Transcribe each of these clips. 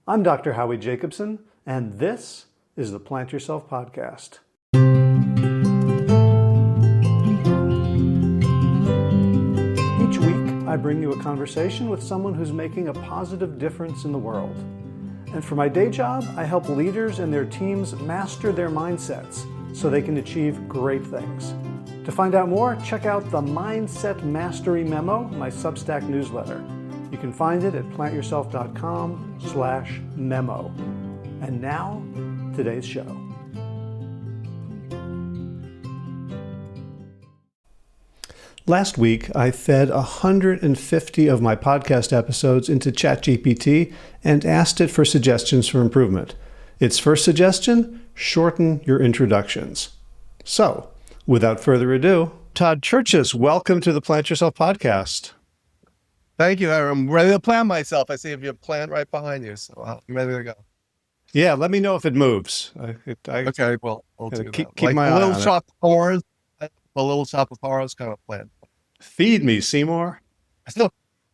I'm Dr. Howie Jacobson, and this is the Plant Yourself Podcast. Each week, I bring you a conversation with someone who's making a positive difference in the world. And for my day job, I help leaders and their teams master their mindsets so they can achieve great things. To find out more, check out the Mindset Mastery Memo, my Substack newsletter. You can find it at plantyourself.com/memo. And now, today's show. Last week, I fed 150 of my podcast episodes into ChatGPT and asked it for suggestions for improvement. Its first suggestion: shorten your introductions. So, without further ado, Todd Cherches, welcome to the Plant Yourself Podcast. Thank you. I'm ready to plant myself. I see if you have a plant right behind you, so I'm ready to go. Yeah, let me know if it moves. Okay, well, I'll do keep that. my a eye little on it. chop of horrors, a little chop of horrors kind of plant. Feed me, Seymour.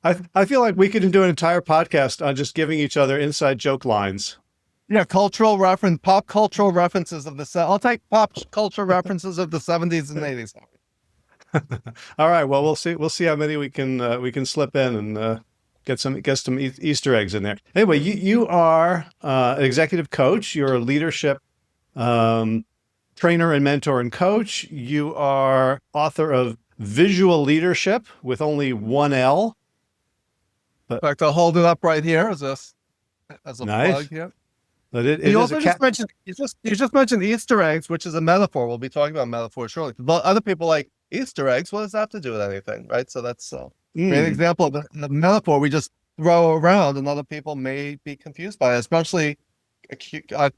I feel like we could do an entire podcast on just giving each other inside joke lines. Yeah, pop cultural references of I'll take pop culture references of the 70s and 80s. All right. Well, we'll see how many we can slip in and get some Easter eggs in there. Anyway, you are an executive coach. You're a leadership trainer and mentor and coach. You are author of Visual Leadership with only one L. In fact, I'll hold it up right here as a nice plug here. But it you is also just mentioned Easter eggs, which is a metaphor. We'll be talking about metaphors shortly. But other people like Easter eggs. What does that have to do with anything, right? So that's a great example of the metaphor we just throw around, and other people may be confused by it, especially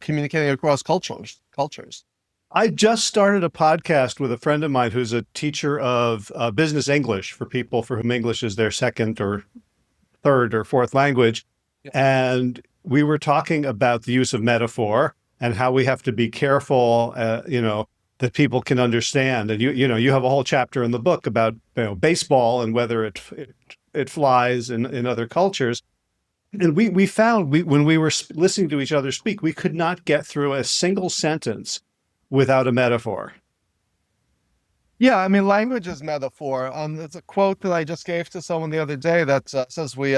communicating across cultures. I just started a podcast with a friend of mine who's a teacher of business English for people for whom English is their second or third or fourth language. Yeah. And we were talking about the use of metaphor and how we have to be careful, that people can understand. And you have a whole chapter in the book about baseball and whether it flies in other cultures. And we found when we were listening to each other speak, we could not get through a single sentence without a metaphor. Yeah, I mean, language is metaphor. There's a quote that I just gave to someone the other day that says we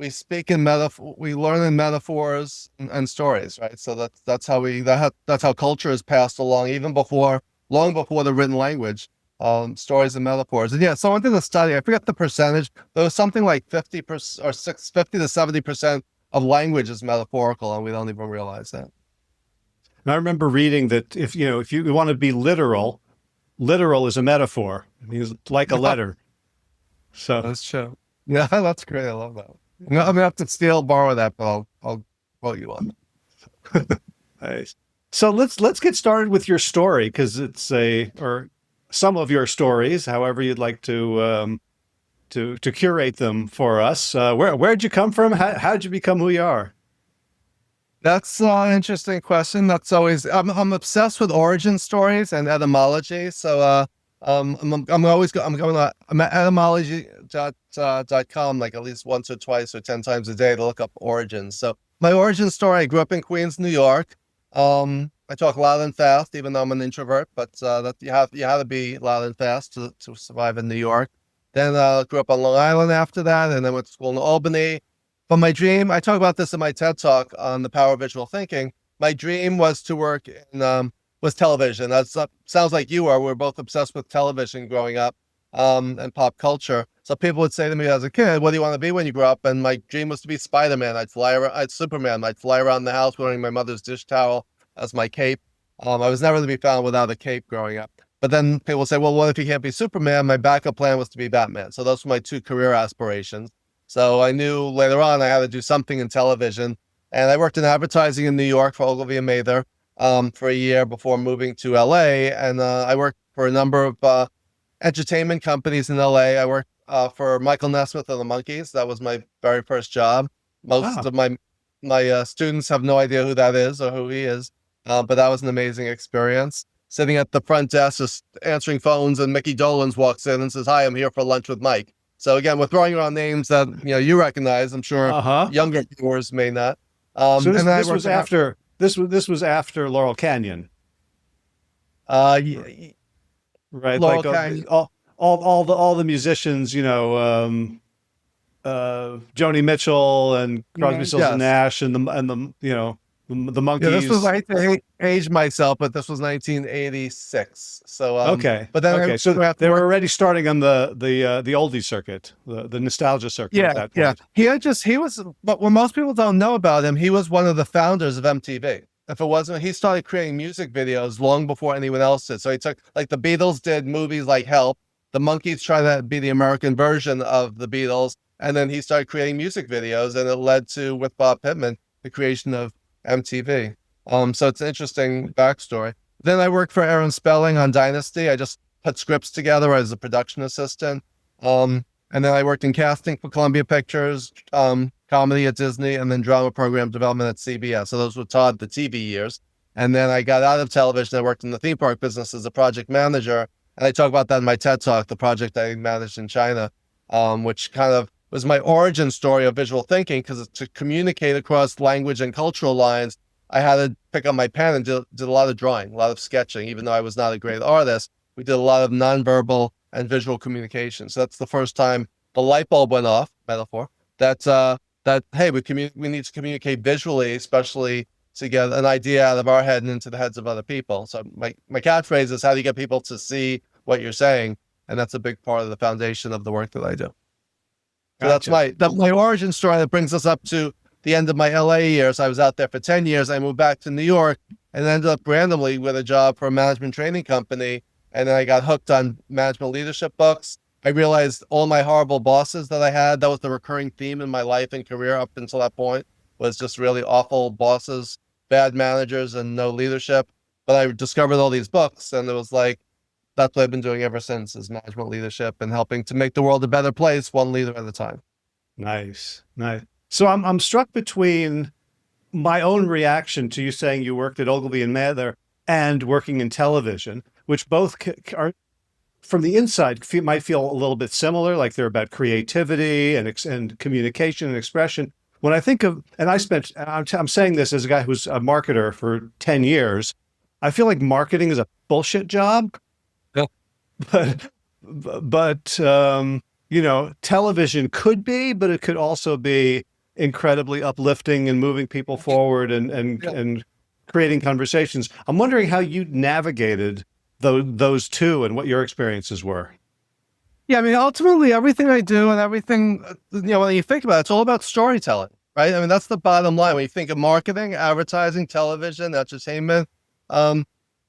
speak in metaphor, we learn in metaphors and stories, right? So that's how culture is passed along, long before the written language. Stories and metaphors. And yeah, someone did a study. I forget the percentage. There was something like 50% or 50 to 70% of language is metaphorical, and we don't even realize that. And I remember reading that if you want to be literal is a metaphor. It means like a letter. So that's true. Yeah, that's great. I love that. I'm gonna have to borrow that, but I'll quote you on it. Nice. So let's get started with your story, because or some of your stories, however you'd like to curate them for us. Where'd you come from? How'd you become who you are? That's an interesting question. That's always I'm obsessed with origin stories and etymology. So I'm going to etymology.com like at least once or twice or 10 times a day to look up origins. So my origin story: I grew up in Queens, New York. I talk loud and fast, even though I'm an introvert. But that you have to be loud and fast to survive in New York. Then grew up on Long Island after that, and then went to school in Albany. But my dream, I talk about this in my TED Talk on the power of visual thinking. My dream was to work in was television. That sounds like you are. We're both obsessed with television growing up and pop culture. So people would say to me as a kid, "What do you want to be when you grow up?" And my dream was to be Spider-Man. Superman. I'd fly around the house wearing my mother's dish towel as my cape. I was never to be found without a cape growing up. But then people would say, "Well, what if you can't be Superman?" My backup plan was to be Batman. So those were my two career aspirations. So I knew later on I had to do something in television. And I worked in advertising in New York for Ogilvy and Mather for a year before moving to LA. And I worked for a number of entertainment companies in LA. I worked for Michael Nesmith of the Monkees. That was my very first job. Most of my students have no idea who that is or who he is. But that was an amazing experience. Sitting at the front desk, just answering phones, and Mickey Dolenz walks in and says, "Hi, I'm here for lunch with Mike." So again, we're throwing around names that you recognize. I'm sure younger viewers may not. So And then I this worked was after this was after Laurel Canyon, right? Laurel Like Canyon. all the musicians, Joni Mitchell and Crosby, Stills and Yes. Nash and the the Yeah, this was, Monkees. I hate to age myself, but this was 1986. So, Okay, but then okay. So I have to they were work. already starting on the oldie circuit, the nostalgia circuit at Yeah, that yeah. point. He was, but what most people don't know about him, he was one of the founders of MTV. If it wasn't, he started creating music videos long before anyone else did. So he took, like the Beatles did movies like Help, the Monkees tried to be the American version of the Beatles, and then he started creating music videos, and it led to, with Bob Pittman, the creation of MTV. So it's an interesting backstory. Then I worked for Aaron Spelling on Dynasty. I just put scripts together as a production assistant. And then I worked in casting for Columbia Pictures, comedy at Disney, and then drama program development at CBS. So those were Todd, the TV years. And then I got out of television. I worked in the theme park business as a project manager. And I talk about that in my TED Talk, the project I managed in China, which kind of was my origin story of visual thinking, because to communicate across language and cultural lines, I had to pick up my pen and did a lot of drawing, a lot of sketching, even though I was not a great artist. We did a lot of nonverbal and visual communication. So that's the first time the light bulb went off, metaphor, that hey, we need to communicate visually, especially to get an idea out of our head and into the heads of other people. So my catchphrase is, how do you get people to see what you're saying? And that's a big part of the foundation of the work that I do. So Gotcha. that's my origin story. That brings us up to the end of my LA years. I was out there for 10 years. I moved back to New York and ended up randomly with a job for a management training company. And then I got hooked on management leadership books. I realized all my horrible bosses that I had, that was the recurring theme in my life and career up until that point, was just really awful bosses, bad managers, and no leadership. But I discovered all these books, and it was like, that's what I've been doing ever since, is management leadership and helping to make the world a better place, one leader at a time. Nice, nice. So I'm struck between my own reaction to you saying you worked at Ogilvy and Mather and working in television, which both are from the inside might feel a little bit similar, like they're about creativity and communication and expression. When I think of, and I'm saying this as a guy who's a marketer for 10 years, I feel like marketing is a bullshit job. Yeah. But television could be, but it could also be incredibly uplifting and moving people forward and creating conversations. I'm wondering how you navigated those two and what your experiences were. Yeah, I mean, ultimately, everything I do and everything, when you think about it, it's all about storytelling, right? I mean, that's the bottom line. When you think of marketing, advertising, television, entertainment,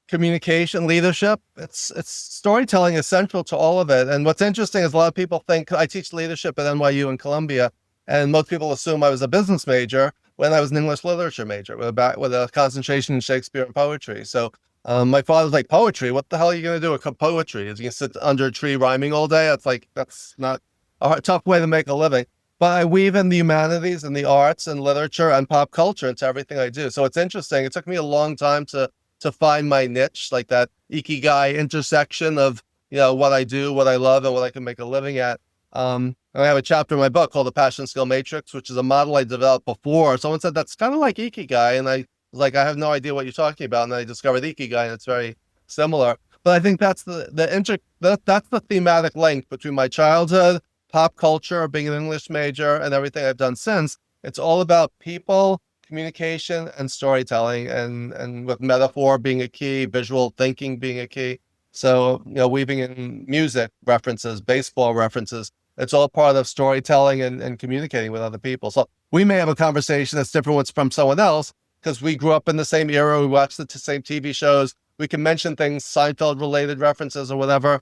communication, leadership, it's storytelling is central to all of it. And what's interesting is a lot of people think, I teach leadership at NYU in Columbia, and most people assume I was a business major when I was an English literature major with a concentration in Shakespeare and poetry. So my father's like, poetry? What the hell are you going to do with poetry? Is you going to sit under a tree rhyming all day? That's not a tough way to make a living. But I weave in the humanities and the arts and literature and pop culture into everything I do. So it's interesting. It took me a long time to find my niche, like that ikigai intersection of, what I do, what I love, and what I can make a living at. And I have a chapter in my book called The Passion Skill Matrix, which is a model I developed before. Someone said, that's kind of like ikigai. And I was like, I have no idea what you're talking about. And then I discovered ikigai, and it's very similar. But I think that's that's the thematic link between my childhood, pop culture, being an English major, and everything I've done since. It's all about people, communication, and storytelling, and with metaphor being a key, visual thinking being a key. So, weaving in music references, baseball references, it's all part of storytelling and communicating with other people. So we may have a conversation that's different from someone else, because we grew up in the same era, we watched the same TV shows. We can mention things, Seinfeld-related references or whatever.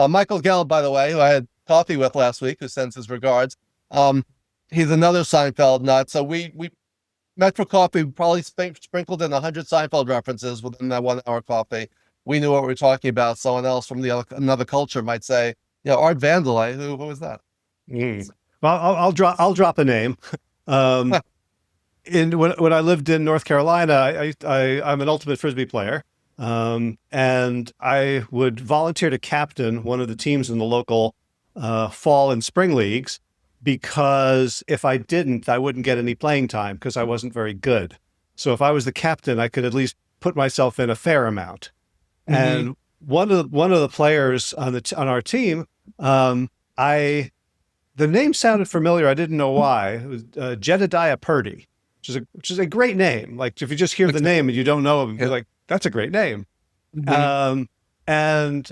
Michael Gelb, by the way, who I had coffee with last week, who sends his regards, he's another Seinfeld nut. So we met for coffee, probably sprinkled in 100 Seinfeld references within that 1 hour coffee. We knew what we were talking about. Someone else from another culture might say, Art Vandelay, who was that? Mm. Well, I'll drop a name. When I lived in North Carolina, I'm an ultimate frisbee player, and I would volunteer to captain one of the teams in the local fall and spring leagues. because if I didn't, I wouldn't get any playing time because I wasn't very good. So if I was the captain, I could at least put myself in a fair amount. And one of the players on our team, I the name sounded familiar. I didn't know why. It was Jedediah Purdy, which is a great name. Like if you just hear the name and you don't know him, you're like, that's a great name. And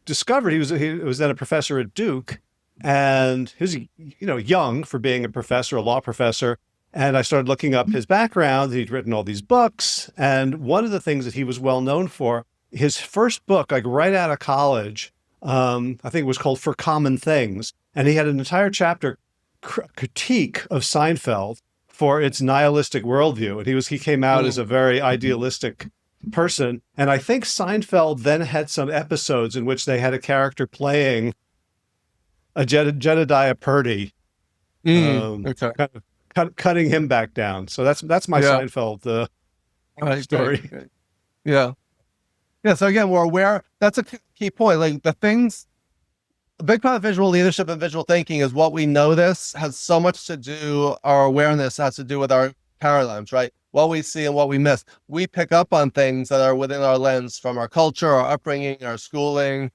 discovered he was then a professor at Duke, and he was young for being a professor, a law professor. And I started looking up his background. He'd written all these books, and one of the things that he was well known for, his first book, like right out of college, I think it was called For Common Things, and he had an entire chapter critique of Seinfeld for its nihilistic worldview. And he came out as a very idealistic person. And I think Seinfeld then had some episodes in which they had a character playing a Jedediah Purdy, kind of cutting him back down. So that's my Seinfeld story. Right. Yeah. So again, we're aware. That's a key point. Like a big part of visual leadership and visual thinking is what we notice has so much to do. Our awareness has to do with our paradigms, right? What we see and what we miss. We pick up on things that are within our lens from our culture, our upbringing, our schooling,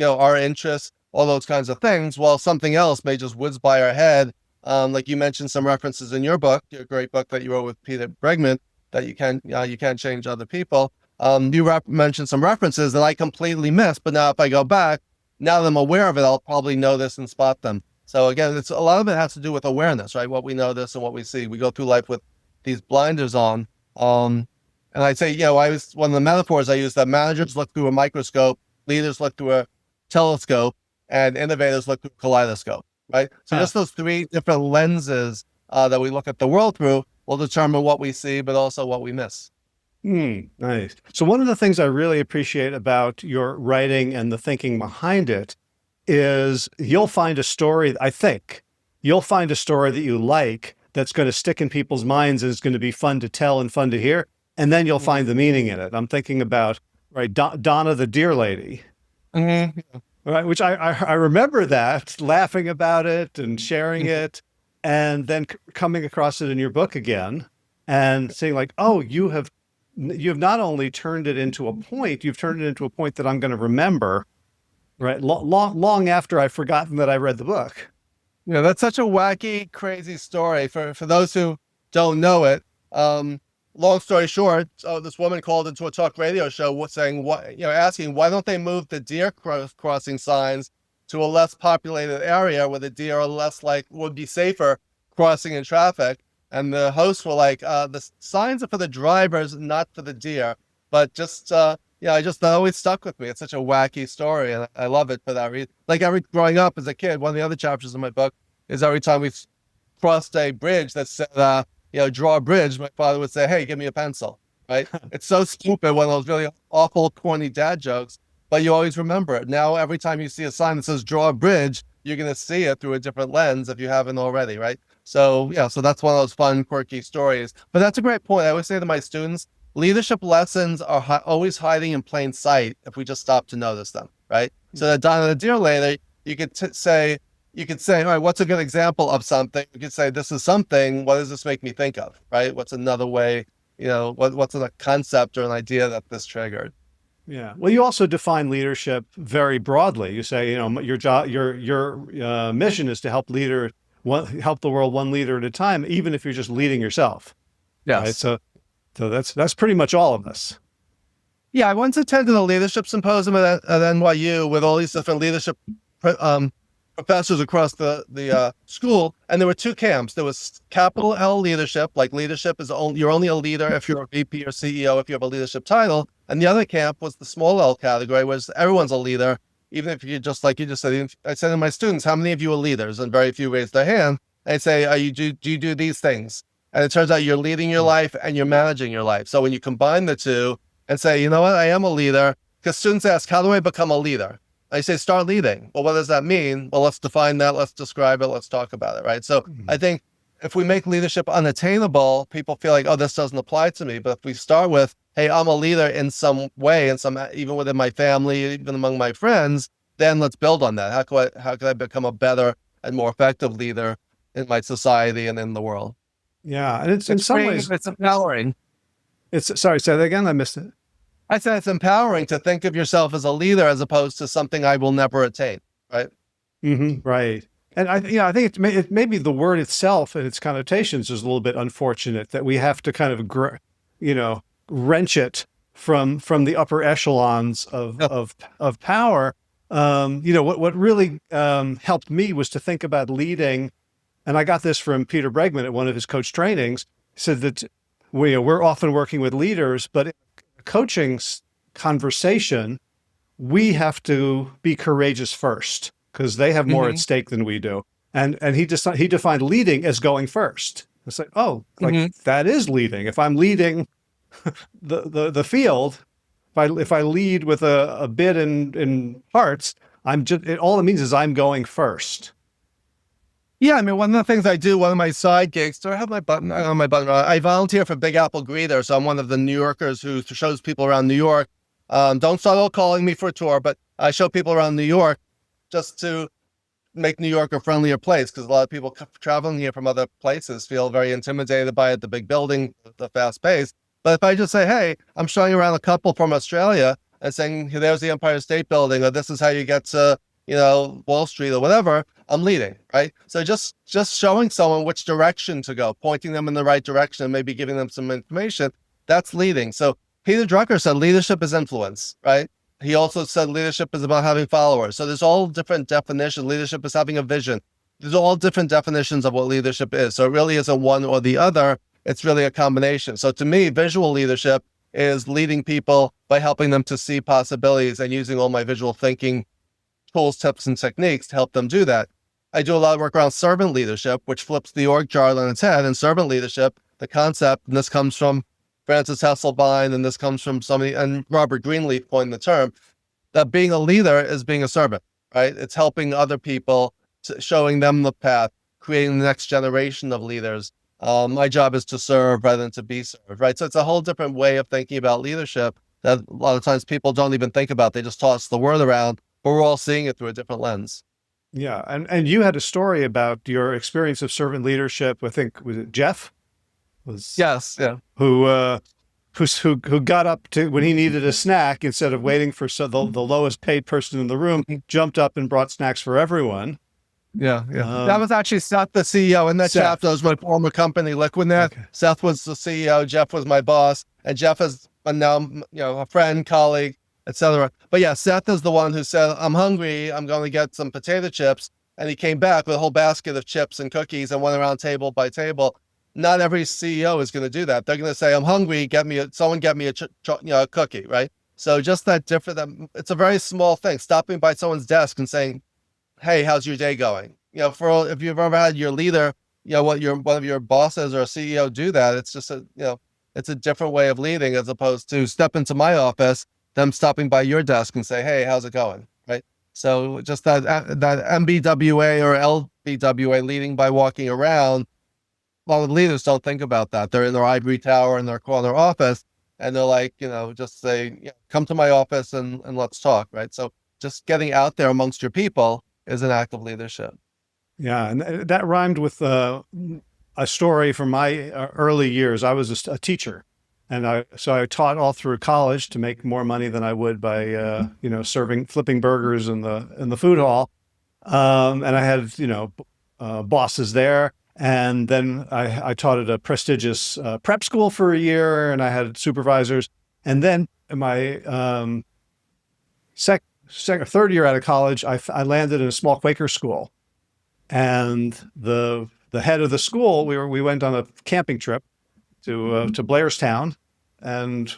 our interests, all those kinds of things, while something else may just whiz by our head. Like you mentioned some references in your book, your great book that you wrote with Peter Bregman, that you can't change other people. You mentioned some references that I completely missed, but now if I go back, now that I'm aware of it, I'll probably notice and spot them. So again, a lot of it has to do with awareness, right? What we notice and what we see. We go through life with these blinders on. And I'd say, one of the metaphors I use, that managers look through a microscope, leaders look through a telescope, and innovators look through a kaleidoscope, right? So just those three different lenses that we look at the world through will determine what we see, but also what we miss. Nice. So one of the things I really appreciate about your writing and the thinking behind it is you'll find a story that you like that's going to stick in people's minds and is going to be fun to tell and fun to hear. And then you'll find the meaning in it. I'm thinking about, right, Donna the Deer Lady. Right, which I remember that, laughing about it and sharing it, and then coming across it in your book again and saying like, oh, you have not only turned it into a point, you've turned it into a point that I'm going to remember, right? Long after I've forgotten that I read the book. Yeah, that's such a wacky, crazy story. For those who don't know it, long story short, this woman called into a talk radio show saying, asking why don't they move the deer crossing signs to a less populated area where the deer are would be safer crossing in traffic. And the hosts were like, the signs are for the drivers, not for the deer. But that always stuck with me. It's such a wacky story, and I love it for that reason. Like growing up as a kid, one of the other chapters in my book is every time we crossed a bridge that said, draw a bridge, my father would say, hey, give me a pencil, right? It's so stupid, one of those really awful, corny dad jokes, but you always remember it. Now, every time you see a sign that says draw a bridge, you're going to see it through a different lens if you haven't already, right? So that's one of those fun, quirky stories. But that's a great point. I always say to my students, leadership lessons are always hiding in plain sight if we just stop to notice them, right? So that Donna the Deer Lady, you could say, all right, what's a good example of something? You could say, this is something, what does this make me think of, right? What's another way, what's a concept or an idea that this triggered? Yeah. Well, you also define leadership very broadly. You say, your job, your mission is to help the world one leader at a time, even if you're just leading yourself. Yes. Right? So that's pretty much all of us. Yeah. I once attended a leadership symposium at NYU with all these different leadership professors across the school, and there were two camps. There was capital L leadership, like leadership is you're only a leader if you're a VP or CEO, if you have a leadership title. And the other camp was the small L category, where everyone's a leader, even if you just, like you just said. I said to my students, how many of you are leaders? And very few raised their hand. I say, do you do these things? And it turns out you're leading your life and you're managing your life. So when you combine the two and say, you know what, I am a leader, because students ask, how do I become a leader? I say, start leading. Well, what does that mean? Well, let's define that. Let's describe it. Let's talk about it, right? So I think if we make leadership unattainable, people feel like, oh, this doesn't apply to me. But if we start with, hey, I'm a leader in some way, even within my family, even among my friends, then let's build on that. How could I become a better and more effective leader in my society and in the world. Yeah. And it's in some ways, it's empowering. sorry, say that again. I missed it. I said it's empowering to think of yourself as a leader as opposed to something I will never attain. Right. Right. And I think it maybe the word itself and its connotations is a little bit unfortunate that we have to kind of, wrench it from the upper echelons of power. What really helped me was to think about leading, and I got this from Peter Bregman at one of his coach trainings. He said that we're often working with leaders, but in a coaching conversation, we have to be courageous first because they have more at stake than we do. And he defined leading as going first. It's like, that is leading. If I'm leading the field, if I lead with a bid in hearts, all it means is I'm going first. Yeah, I mean, one of the things I do, one of my side gigs, do I have my button on my button? I volunteer for Big Apple Greeter, so I'm one of the New Yorkers who shows people around New York. Don't start all calling me for a tour, but I show people around New York just to make New York a friendlier place, because a lot of people traveling here from other places feel very intimidated by it, the big building, the fast pace. But if I just say, hey, I'm showing around a couple from Australia and saying, there's the Empire State Building, or this is how you get to, Wall Street or whatever, I'm leading, right? So just showing someone which direction to go, pointing them in the right direction, and maybe giving them some information, that's leading. So Peter Drucker said leadership is influence, right? He also said leadership is about having followers. So there's all different definitions. Leadership is having a vision. There's all different definitions of what leadership is. So it really isn't one or the other. It's really a combination. So to me, visual leadership is leading people by helping them to see possibilities and using all my visual thinking tools, tips, and techniques to help them do that. I do a lot of work around servant leadership, which flips the org chart on its head. And servant leadership, the concept, and this comes from Francis Hesselbein, and this comes from somebody, and Robert Greenleaf coined the term, that being a leader is being a servant, right? It's helping other people, showing them the path, creating the next generation of leaders. My job is to serve rather than to be served, right? So it's a whole different way of thinking about leadership that a lot of times people don't even think about. They just toss the word around, but we're all seeing it through a different lens. Yeah. And you had a story about your experience of servant leadership. I think, was it Jeff? Yes. Yeah. Who got up to when he needed a snack, instead of waiting for the lowest paid person in the room, jumped up and brought snacks for everyone. Yeah. That was actually Seth, the CEO in that chapter. That was my former company, LiquidNet. Okay. Seth was the CEO. Jeff was my boss, and Jeff is now a friend, colleague, etc. But yeah, Seth is the one who said, "I'm hungry. I'm going to get some potato chips," and he came back with a whole basket of chips and cookies and went around table by table. Not every CEO is going to do that. They're going to say, "I'm hungry. Someone get me a cookie," right? So just that different. It's a very small thing. Stopping by someone's desk and saying, "Hey, how's your day going?" If you've ever had your leader, one of your bosses or a CEO do that, it's just it's a different way of leading, as opposed to step into my office, them stopping by your desk and say, "Hey, how's it going?" Right? So just that MBWA or LBWA, leading by walking around. A lot of leaders don't think about that. They're in their ivory tower in their corner office, and they're like, just say, "Come to my office and let's talk," right? So just getting out there amongst your people is an act of leadership. Yeah, and that rhymed with a story from my early years. I was a teacher, and I taught all through college to make more money than I would by flipping burgers in the food hall, and I had bosses there. And then I taught at a prestigious prep school for a year, and I had supervisors. And then in my third year out of college, I landed in a small Quaker school, and the head of the school, we went on a camping trip to Blairstown, and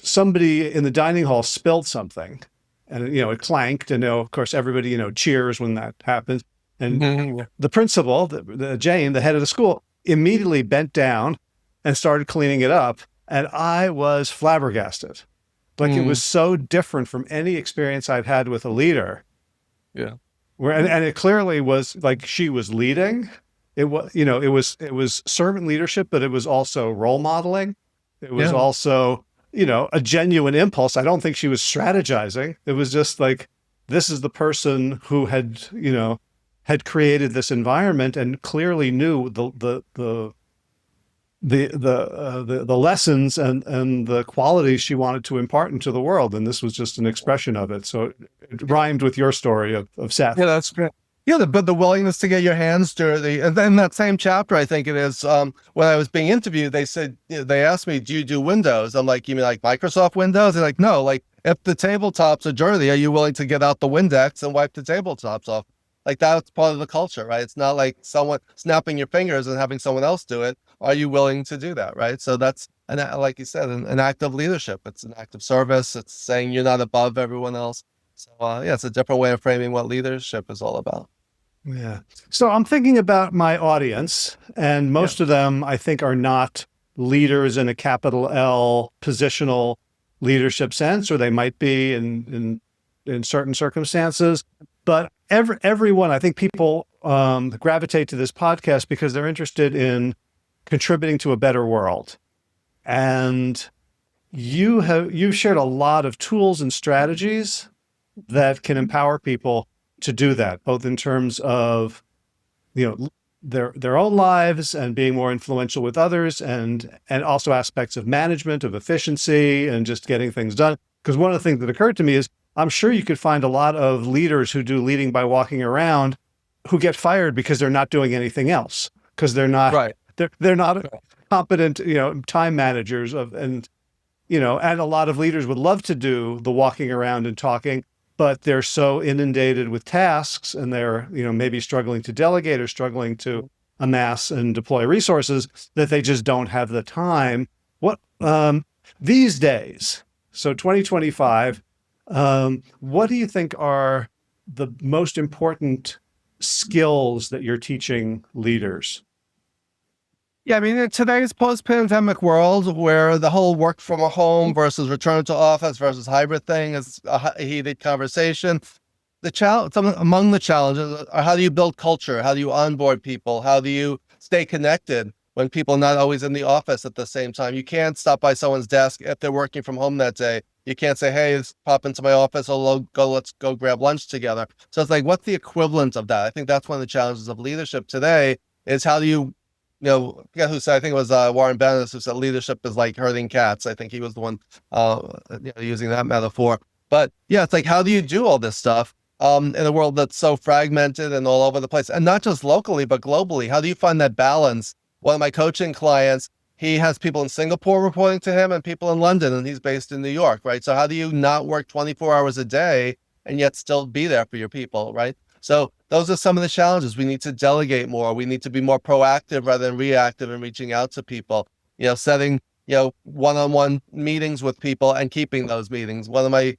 somebody in the dining hall spilled something, and it clanked, and of course everybody cheers when that happens. And the principal, Jane, the head of the school, immediately bent down and started cleaning it up. And I was flabbergasted. Like it was so different from any experience I'd had with a leader. Yeah. And it clearly was like she was leading. It was servant leadership, but it was also role modeling. It was also, a genuine impulse. I don't think she was strategizing. It was just like, this is the person who had, had created this environment and clearly knew the lessons and the qualities she wanted to impart into the world, and this was just an expression of it. So it rhymed with your story of Seth. Yeah, that's great. Yeah, but the willingness to get your hands dirty. And then that same chapter, I think it is, when I was being interviewed, they said, they asked me, do you do Windows? I'm like, you mean like Microsoft Windows? They're like, no, like if the tabletops are dirty, are you willing to get out the Windex and wipe the tabletops off? Like that's part of the culture, right? It's not like someone snapping your fingers and having someone else do it. Are you willing to do that, right? So that's, like you said, an act of leadership. It's an act of service. It's saying you're not above everyone else. So yeah, it's a different way of framing what leadership is all about. Yeah. So I'm thinking about my audience, and most of them, I think, are not leaders in a capital L positional leadership sense, or they might be in certain circumstances. But everyone, I think people gravitate to this podcast because they're interested in contributing to a better world. And you've shared a lot of tools and strategies that can empower people to do that, both in terms of, their own lives and being more influential with others, and also aspects of management, of efficiency, and just getting things done. Because one of the things that occurred to me is, I'm sure you could find a lot of leaders who do leading by walking around who get fired because they're not doing anything else, because they're not right. they're not competent, time managers and a lot of leaders would love to do the walking around and talking, but they're so inundated with tasks, and they're, maybe struggling to delegate or struggling to amass and deploy resources, that they just don't have the time. What these days, so 2025, what do you think are the most important skills that you're teaching leaders? Yeah, I mean, in today's post-pandemic world where the whole work from home versus return to office versus hybrid thing is a heated conversation. Among the challenges are, how do you build culture? How do you onboard people? How do you stay connected when people are not always in the office at the same time? You can't stop by someone's desk if they're working from home that day. You can't say, hey, let's pop into my office, or let's go grab lunch together. So it's like, what's the equivalent of that? I think that's one of the challenges of leadership today, is how do you, I forget who said, I think it was Warren Bennis, who said leadership is like herding cats. I think he was the one using that metaphor. But yeah, it's like, how do you do all this stuff in a world that's so fragmented and all over the place? And not just locally, but globally. How do you find that balance? One of my coaching clients, he has people in Singapore reporting to him and people in London, and he's based in New York, right? So how do you not work 24 hours a day and yet still be there for your people, right? So those are some of the challenges. We need to delegate more. We need to be more proactive rather than reactive in reaching out to people, setting, one-on-one meetings with people and keeping those meetings. One of my,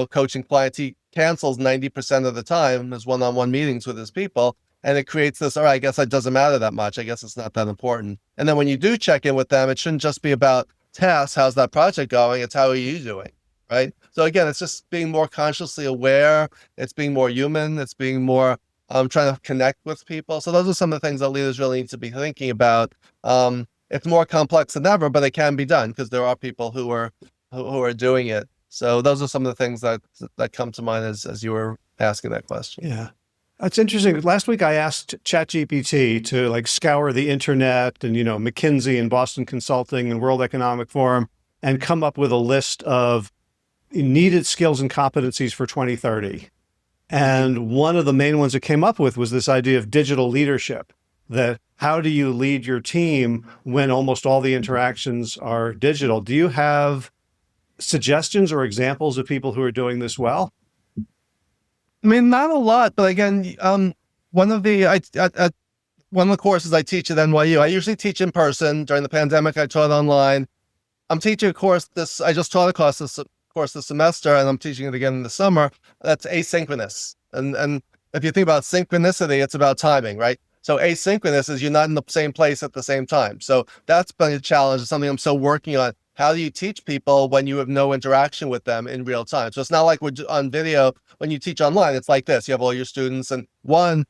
coaching clients, he cancels 90% of the time his one-on-one meetings with his people. And it creates this, all right, I guess it doesn't matter that much. I guess it's not that important. And then when you do check in with them, it shouldn't just be about tasks. How's that project going? It's how are you doing, right? So again, it's just being more consciously aware. It's being more human. It's being more trying to connect with people. So those are some of the things that leaders really need to be thinking about. It's more complex than ever, but it can be done because there are people who are doing it. So those are some of the things that come to mind as you were asking that question. Yeah. That's interesting. Last week I asked ChatGPT to scour the internet and, McKinsey and Boston Consulting and World Economic Forum and come up with a list of needed skills and competencies for 2030. And one of the main ones it came up with was this idea of digital leadership, that how do you lead your team when almost all the interactions are digital? Do you have suggestions or examples of people who are doing this well? I mean, not a lot, but again, one of the courses I teach at NYU, I usually teach in person. During the pandemic, I taught online. I'm teaching a course I just taught a course this semester, and I'm teaching it again in the summer. That's asynchronous. And if you think about synchronicity, it's about timing, right? So asynchronous is you're not in the same place at the same time. So that's been a challenge. It's something I'm still working on. How do you teach people when you have no interaction with them in real time? So it's not like we're on video. When you teach online, it's like this. You have all your students, and I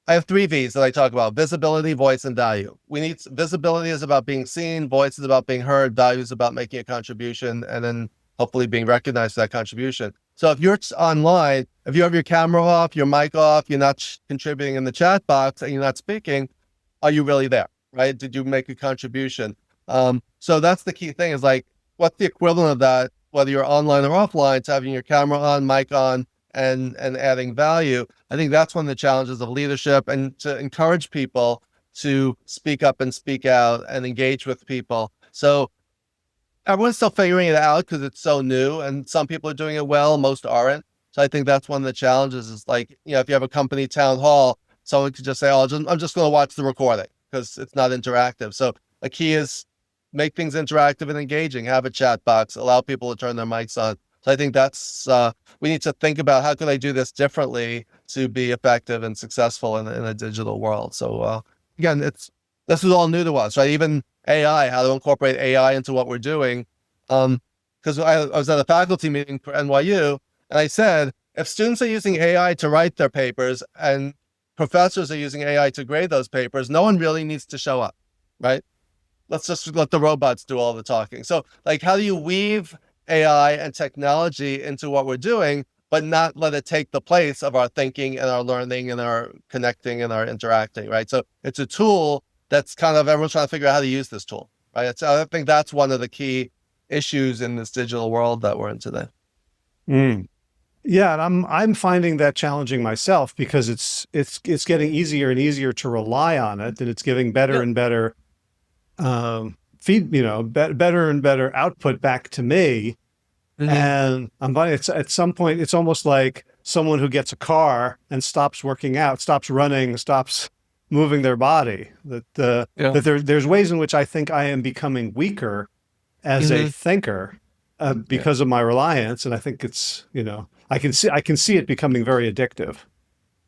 have 3 V's that I talk about: visibility, voice, and value. Visibility is about being seen, voice is about being heard, value is about making a contribution, and then hopefully being recognized for that contribution. So if you're online, if you have your camera off, your mic off, you're not contributing in the chat box, and you're not speaking, are you really there, right? Did you make a contribution? So that's the key thing, is like, what's the equivalent of that, whether you're online or offline, to having your camera on, mic on, and adding value. I think that's one of the challenges of leadership, and to encourage people to speak up and speak out and engage with people. So everyone's still figuring it out because it's so new, and some people are doing it well, most aren't. So I think that's one of the challenges, is like, if you have a company town hall, someone could just say, oh, I'm just going to watch the recording because it's not interactive. So the key is make things interactive and engaging, have a chat box, allow people to turn their mics on. So I think that's, we need to think about how can I do this differently to be effective and successful in a digital world. So again, this is all new to us, right? Even AI, how to incorporate AI into what we're doing. Because I was at a faculty meeting for NYU, and I said, if students are using AI to write their papers and professors are using AI to grade those papers, no one really needs to show up, right? Let's just let the robots do all the talking. So like, how do you weave AI and technology into what we're doing, but not let it take the place of our thinking and our learning and our connecting and our interacting, right? So it's a tool that's kind of, everyone's trying to figure out how to use this tool, right? So I think that's one of the key issues in this digital world that we're in today. Yeah, and I'm finding that challenging myself, because it's getting easier and easier to rely on it, and it's giving better and better better and better output back to me. And I'm finding it's, at some point, it's almost like someone who gets a car and stops working out, stops running, stops moving their body. That there's ways in which I think I am becoming weaker as a thinker because of my reliance, and I think it's, I can see it becoming very addictive.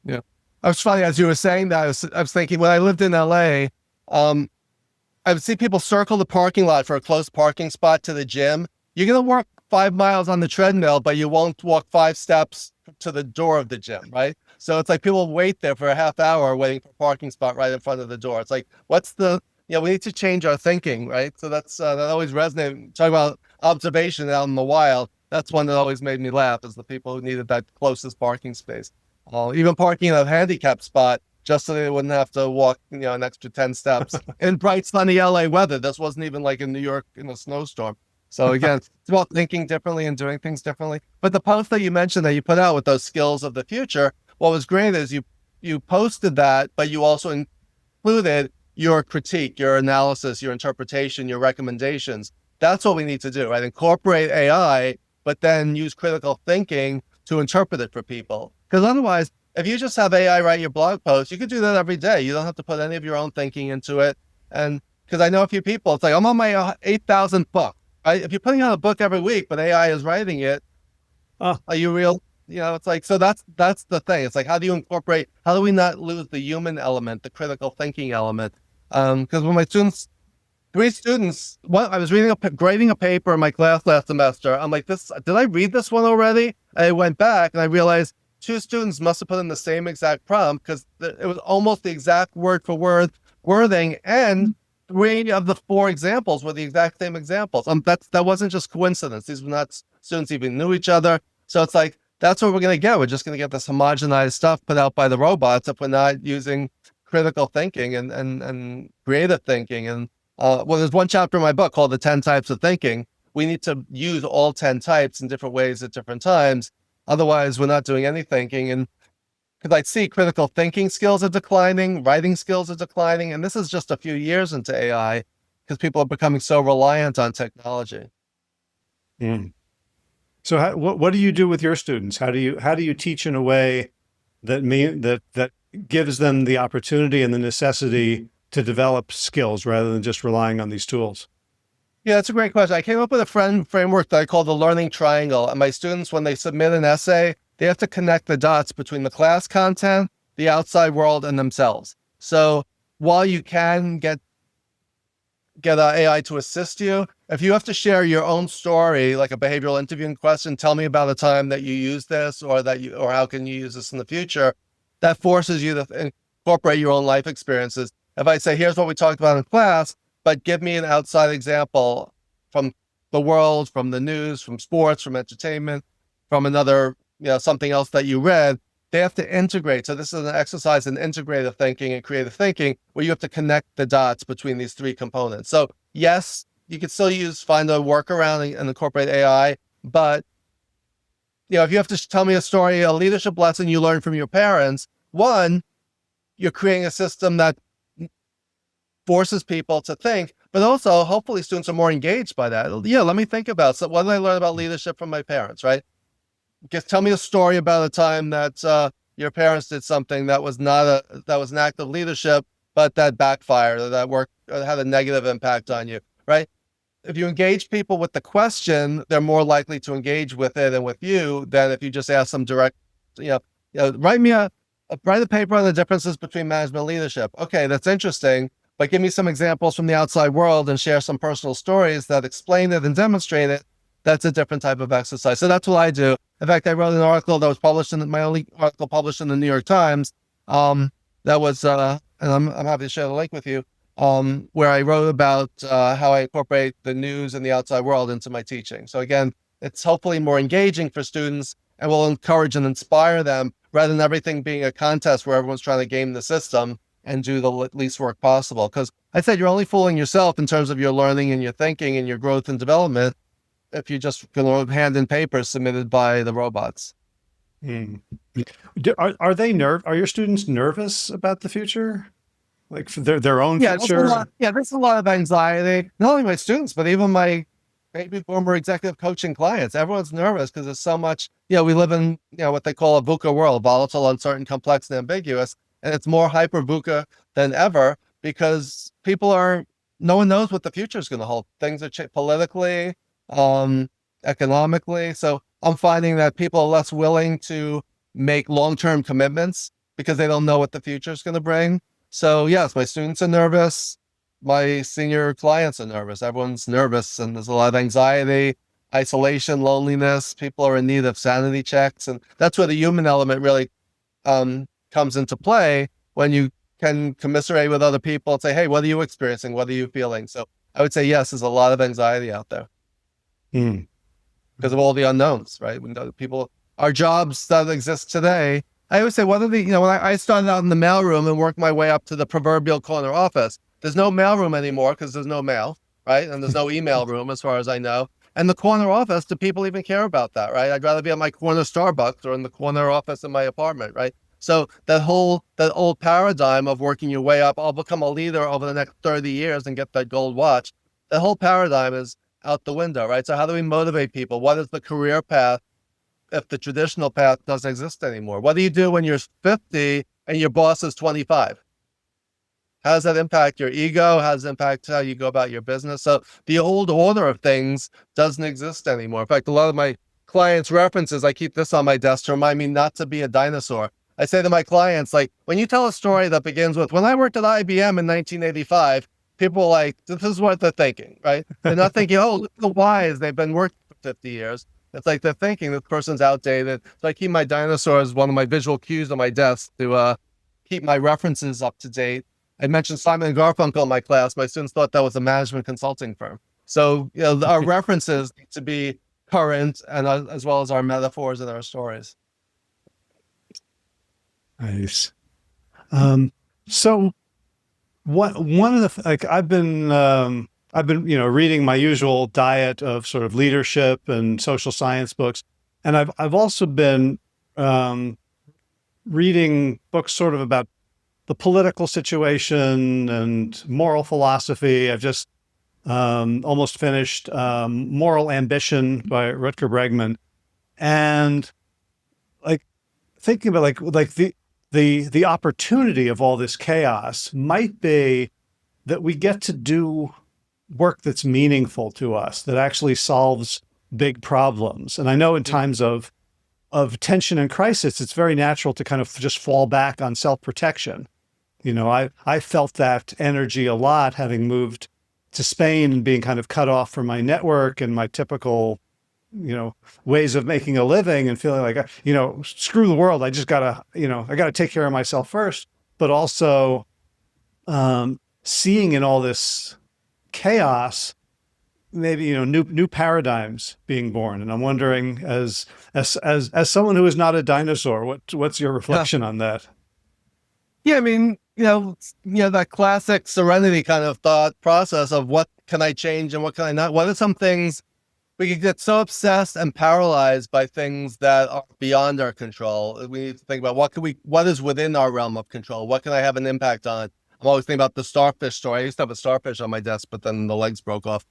Yeah, I was funny as you were saying that. I was thinking, when I lived in LA, I would see people circle the parking lot for a close parking spot to the gym. You're gonna walk 5 miles on the treadmill, but you won't walk 5 steps to the door of the gym, right? So it's like people wait there for a half hour waiting for a parking spot right in front of the door. It's like, we need to change our thinking, right? So that's that always resonated. Talking about observation out in the wild, that's one that always made me laugh, is the people who needed that closest parking space. Even parking in a handicapped spot just so they wouldn't have to walk, an extra 10 steps in bright, sunny LA weather. This wasn't even like in New York in a snowstorm. So again, it's about thinking differently and doing things differently. But the post that you mentioned that you put out with those skills of the future, what was great is you posted that, but you also included your critique, your analysis, your interpretation, your recommendations. That's what we need to do, right? Incorporate AI, but then use critical thinking to interpret it for people. Because otherwise, if you just have AI write your blog post, you could do that every day. You don't have to put any of your own thinking into it. And because I know a few people, it's like, I'm on my 8,000th book. Right? If you're putting out a book every week, but AI is writing it, are you real? It's like, so that's the thing. It's like, how do we not lose the human element, the critical thinking element? Because when my students, 3 students, I was grading a paper in my class last semester. I'm like, did I read this one already? And I went back and I realized 2 students must have put in the same exact prompt, because it was almost the exact word for word wording, and 3 of the 4 examples were the exact same examples. That wasn't just coincidence. These were not students even knew each other. So it's like, that's what we're going to get. We're just going to get this homogenized stuff put out by the robots if we're not using critical thinking and creative thinking. And there's one chapter in my book called The 10 Types of Thinking. We need to use all 10 types in different ways at different times. Otherwise, we're not doing any thinking. And because I see critical thinking skills are declining, writing skills are declining, and this is just a few years into AI, because people are becoming so reliant on technology. So what do you do with your students? How do you teach in a way that gives them the opportunity and the necessity to develop skills rather than just relying on these tools? Yeah, that's a great question. I came up with a framework that I call the learning triangle. And my students, when they submit an essay, they have to connect the dots between the class content, the outside world, and themselves. So while you can get AI to assist you, if you have to share your own story, like a behavioral interviewing question, tell me about a time that you used this, or how can you use this in the future, that forces you to incorporate your own life experiences. If I say, here's what we talked about in class, but give me an outside example from the world, from the news, from sports, from entertainment, from another, something else that you read. They have to integrate. So this is an exercise in integrative thinking and creative thinking where you have to connect the dots between these three components. So yes, you could still find a workaround and incorporate AI, but if you have to tell me a story, a leadership lesson you learned from your parents, one, you're creating a system that forces people to think, but also hopefully students are more engaged by that. Yeah, let me think about, so what did I learn about leadership from my parents, right? Just tell me a story about a time that your parents did something that was that was an act of leadership, but that backfired or that had a negative impact on you, right? If you engage people with the question, they're more likely to engage with it and with you than if you just ask them direct, write a paper on the differences between management and leadership. Okay, that's interesting, but give me some examples from the outside world and share some personal stories that explain it and demonstrate it. That's a different type of exercise. So that's what I do. In fact, I wrote an article that was published my only article published in the New York Times. That was, and I'm happy to share the link with you, where I wrote about how I incorporate the news and the outside world into my teaching. So again, it's hopefully more engaging for students and will encourage and inspire them rather than everything being a contest where everyone's trying to game the system and do the least work possible. Because I said you're only fooling yourself in terms of your learning and your thinking and your growth and development if you just hand in papers submitted by the robots. Are your students nervous about the future? Like for their own future? There's a lot of anxiety. Not only my students, but even my baby boomer executive coaching clients. Everyone's nervous because there's so much, we live in, what they call a VUCA world, volatile, uncertain, complex, and ambiguous. And it's more hyper VUCA than ever because no one knows what the future is going to hold. Things are politically, economically. So I'm finding that people are less willing to make long-term commitments because they don't know what the future is going to bring. So yes, my students are nervous. My senior clients are nervous. Everyone's nervous and there's a lot of anxiety, isolation, loneliness. People are in need of sanity checks. And that's where the human element really comes into play when you can commiserate with other people and say, hey, what are you experiencing? What are you feeling? So I would say, yes, there's a lot of anxiety out there because of all the unknowns, right? Our jobs that exist today, I always say, when I started out in the mailroom and worked my way up to the proverbial corner office, there's no mailroom anymore because there's no mail, right? And there's no email room as far as I know. And the corner office, do people even care about that, right? I'd rather be at my corner Starbucks or in the corner office in my apartment, right? So that old paradigm of working your way up, I'll become a leader over the next 30 years and get that gold watch. The whole paradigm is out the window, right? So how do we motivate people? What is the career path if the traditional path doesn't exist anymore? What do you do when you're 50 and your boss is 25? How does that impact your ego? How does it impact how you go about your business? So the old order of things doesn't exist anymore. In fact, a lot of my clients' references, I keep this on my desk to remind me not to be a dinosaur. I say to my clients, like, when you tell a story that begins with, when I worked at IBM in 1985, people are like, this is what they're thinking, right? They're not thinking, oh, look at the whys. They've been working for 50 years. It's like they're thinking this person's outdated. So I keep my dinosaur as one of my visual cues on my desk to keep my references up to date. I mentioned Simon and Garfunkel in my class. My students thought that was a management consulting firm. So, our references need to be current and as well as our metaphors and our stories. Nice. So one of the, I've been, reading my usual diet of sort of leadership and social science books. And I've also been, reading books sort of about the political situation and moral philosophy. I've just, almost finished, Moral Ambition by Rutger Bregman. And like thinking about the opportunity of all this chaos might be that we get to do work that's meaningful to us, that actually solves big problems. And I know in times of tension and crisis, it's very natural to kind of just fall back on self-protection. I felt that energy a lot having moved to Spain and being kind of cut off from my network and my typical ways of making a living and feeling like, screw the world. I just gotta, I gotta take care of myself first, but also, seeing in all this chaos, maybe, new paradigms being born. And I'm wondering, as someone who is not a dinosaur, what's your reflection on that? Yeah, I mean, that classic serenity kind of thought process of what can I change and what can I not? What are some things we can get so obsessed and paralyzed by things that are beyond our control? We need to think about what is within our realm of control? What can I have an impact on? I'm always thinking about the starfish story. I used to have a starfish on my desk, but then the legs broke off.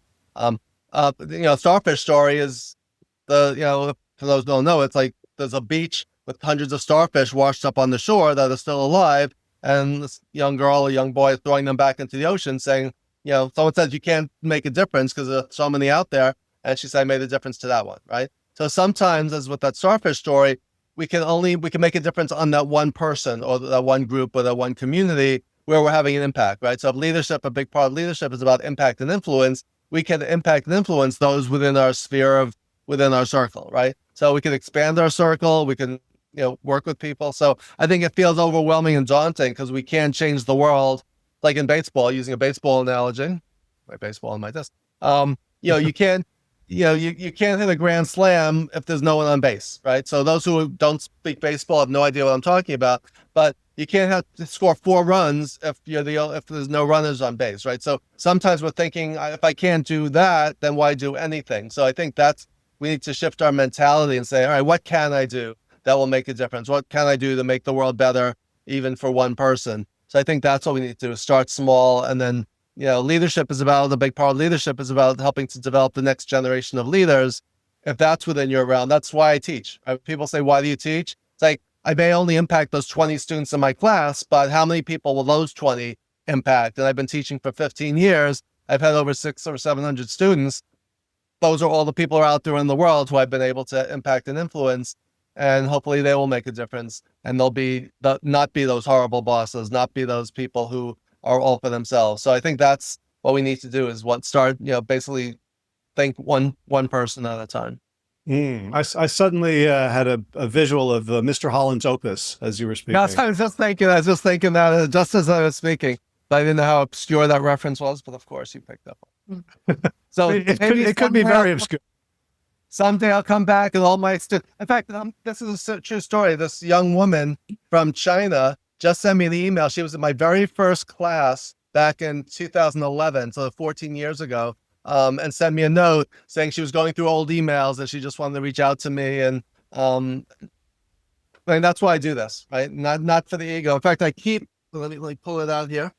Starfish story is for those who don't know, it's like there's a beach with hundreds of starfish washed up on the shore that are still alive. And this young girl or young boy is throwing them back into the ocean saying, someone says you can't make a difference because there's so many out there. And she said, I made a difference to that one, right? So sometimes, as with that starfish story, we can make a difference on that one person or that one group or that one community where we're having an impact, right? So if leadership, a big part of leadership is about impact and influence, we can impact and influence those within our sphere within our circle, right? So we can expand our circle, we can, work with people. So I think it feels overwhelming and daunting because we can't change the world, like in baseball, using a baseball analogy, my baseball on my desk. You can't, you can't hit a grand slam if there's no one on base, right? So those who don't speak baseball have no idea what I'm talking about, but you can't have to score 4 runs if there's no runners on base, right? So sometimes we're thinking, if I can't do that, then why do anything? So I think we need to shift our mentality and say, all right, what can I do that will make a difference? What can I do to make the world better, even for one person? So I think that's what we need to do, is start small. And then, a big part of leadership is about helping to develop the next generation of leaders. If that's within your realm, that's why I teach. People say, why do you teach? It's like, I may only impact those 20 students in my class, but how many people will those 20 impact? And I've been teaching for 15 years. I've had over 600 or 700 students. Those are all the people who are out there in the world who I've been able to impact and influence. And hopefully they will make a difference. And they'll not be those horrible bosses, not be those people who are all for themselves. So I think that's what we need to do, is basically think one person at a time. I suddenly had a visual of Mr. Holland's Opus as you were speaking. Yes, I was just thinking that just as I was speaking. But I didn't know how obscure that reference was, but of course you picked up on it. So it could be very obscure. Someday I'll come back and all my students. In fact, this is a true story. This young woman from China just sent me the email. She was in my very first class back in 2011, so 14 years ago. And sent me a note saying she was going through old emails and she just wanted to reach out to me. And that's why I do this, right? Not for the ego. In fact, let me pull it out here.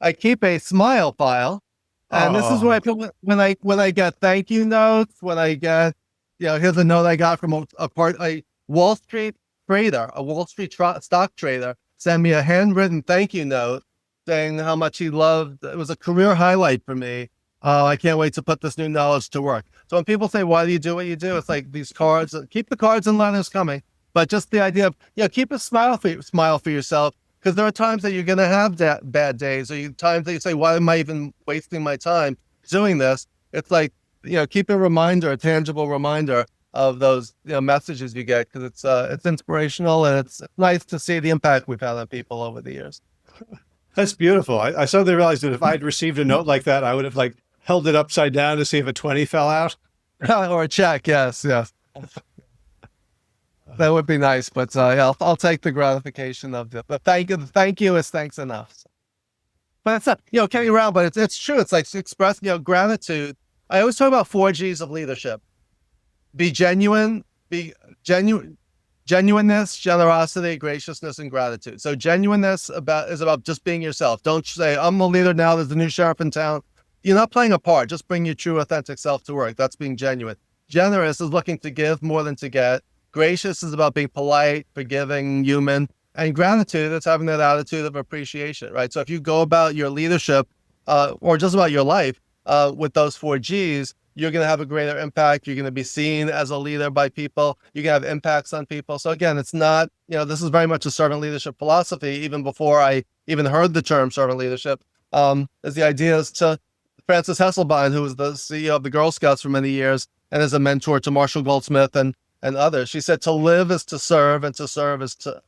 I keep a smile file, and this is what I put when I get thank you notes. When I get, here's a note I got from a Wall Street trader, a Wall Street stock trader, send me a handwritten thank you note saying how much he loved. It was a career highlight for me. I can't wait to put this new knowledge to work. So when people say, why do you do what you do? It's like these cards, keep the cards and letters coming. But just the idea of, keep a smile for yourself, because there are times that you're going to have bad days, or times that you say, why am I even wasting my time doing this? It's like, keep a tangible reminder of those messages you get, because it's inspirational, and it's nice to see the impact we've had on people over the years. That's beautiful. I suddenly realized that if I'd received a note like that, I would have held it upside down to see if a 20 fell out. Or a check. Yes. That would be nice, but I'll take the gratification of the thank you. The thank you is thanks enough. So. But it's not, kidding around, but it's true. It's like to express, gratitude. I always talk about 4 G's of leadership. Be genuine, genuineness, generosity, graciousness, and gratitude. So genuineness is about just being yourself. Don't say, I'm a leader now, there's a new sheriff in town. You're not playing a part. Just bring your true, authentic self to work. That's being genuine. Generous is looking to give more than to get. Gracious is about being polite, forgiving, human. And gratitude is having that attitude of appreciation, right? So if you go about your leadership or just about your life with those 4 G's, you're going to have a greater impact. You're going to be seen as a leader by people. You're going to have impacts on people. So again, it's not, this is very much a servant leadership philosophy. Even before I even heard the term servant leadership, is the idea is to Frances Hesselbein, who was the CEO of the Girl Scouts for many years and is a mentor to Marshall Goldsmith and others. She said, to live is to serve, and to serve is to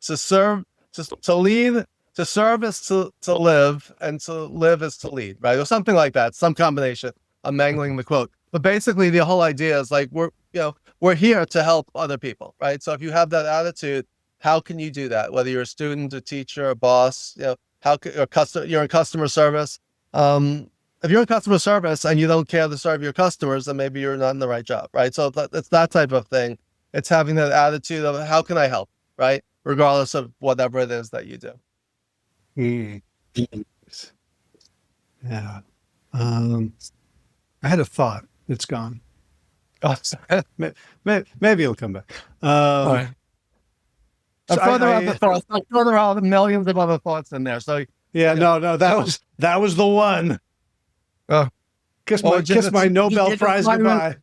serve, to lead to serve is to live, and to live is to lead, right? Or something like that, some combination. I'm mangling the quote. But basically the whole idea is like, we're here to help other people, right? So if you have that attitude, how can you do that? Whether you're a student, a teacher, a boss, you're in customer service. If you're in customer service and you don't care to serve your customers, then maybe you're not in the right job, right? So it's that type of thing. It's having that attitude of how can I help, right? Regardless of whatever it is that you do. Yeah. I had a thought. It's gone. Oh, sorry. Maybe it'll come back. All right. I'm further out the millions of other thoughts in there. So yeah, no, that was the one. Oh, kiss my Nobel Prize goodbye.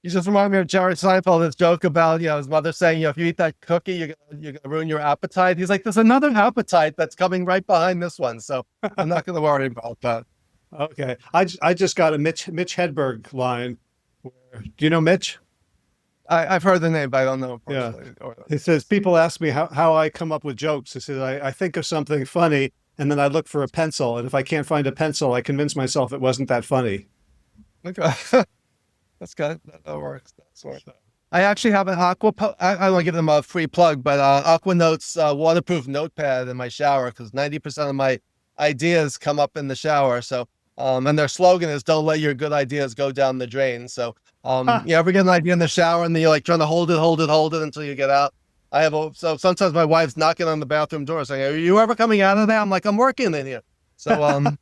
You just remind me of Jerry Seinfeld's joke about, his mother saying, if you eat that cookie, you're gonna ruin your appetite. He's like, there's another appetite that's coming right behind this one, so I'm not gonna worry about that. Okay, I just got a Mitch Hedberg line. Do you know Mitch? I've heard the name, but I don't know. Yeah, he says people ask me how I come up with jokes. He says I think of something funny and then I look for a pencil, and if I can't find a pencil, I convince myself it wasn't that funny. Okay. That's good. That works. That's worth it. I actually have an I don't want to give them a free plug, but Aqua Notes waterproof notepad in my shower, because 90% of my ideas come up in the shower. So, and their slogan is "Don't let your good ideas go down the drain." So, you ever get an idea in the shower and then you're like trying to hold it until you get out? So sometimes my wife's knocking on the bathroom door saying, "Are you ever coming out of there?" I'm like, "I'm working in here." So,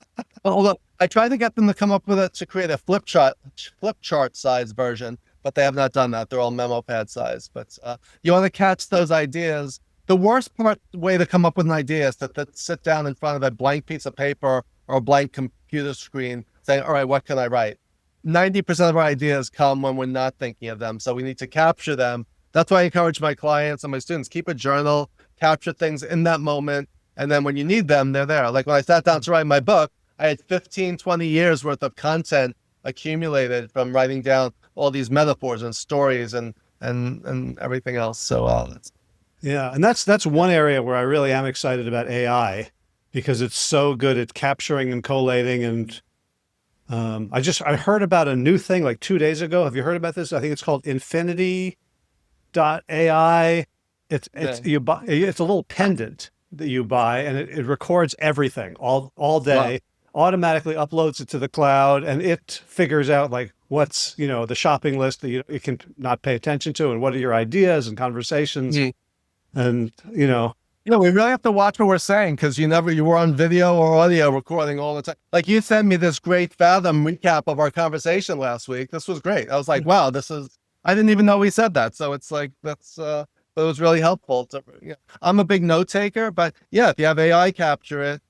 although I tried to get them to come up with to create a flip chart size version, but they have not done that. They're all memo pad size. But you want to catch those ideas. The worst way to come up with an idea is to sit down in front of a blank piece of paper or a blank computer screen saying, all right, what can I write? 90% of our ideas come when we're not thinking of them. So we need to capture them. That's why I encourage my clients and my students, keep a journal, capture things in that moment. And then when you need them, they're there. Like when I sat down to write my book, I had 15, 20 years worth of content accumulated from writing down all these metaphors and stories and everything else. So yeah, and that's one area where I really am excited about AI, because it's so good at capturing and collating. And I heard about a new thing like 2 days ago. Have you heard about this? I think it's called Infinity.ai. It's a little pendant that you buy, and it records everything all day. Wow. Automatically uploads it to the cloud, and it figures out like what's the shopping list that you can not pay attention to, and what are your ideas and conversations. And we really have to watch what we're saying, because you were on video or audio recording all the time. Like you sent me this great Fathom recap of our conversation last week. This was great. I was like, wow, I didn't even know we said that. So it's like, but it was really helpful. I'm a big note taker, but yeah, if you have AI capture it,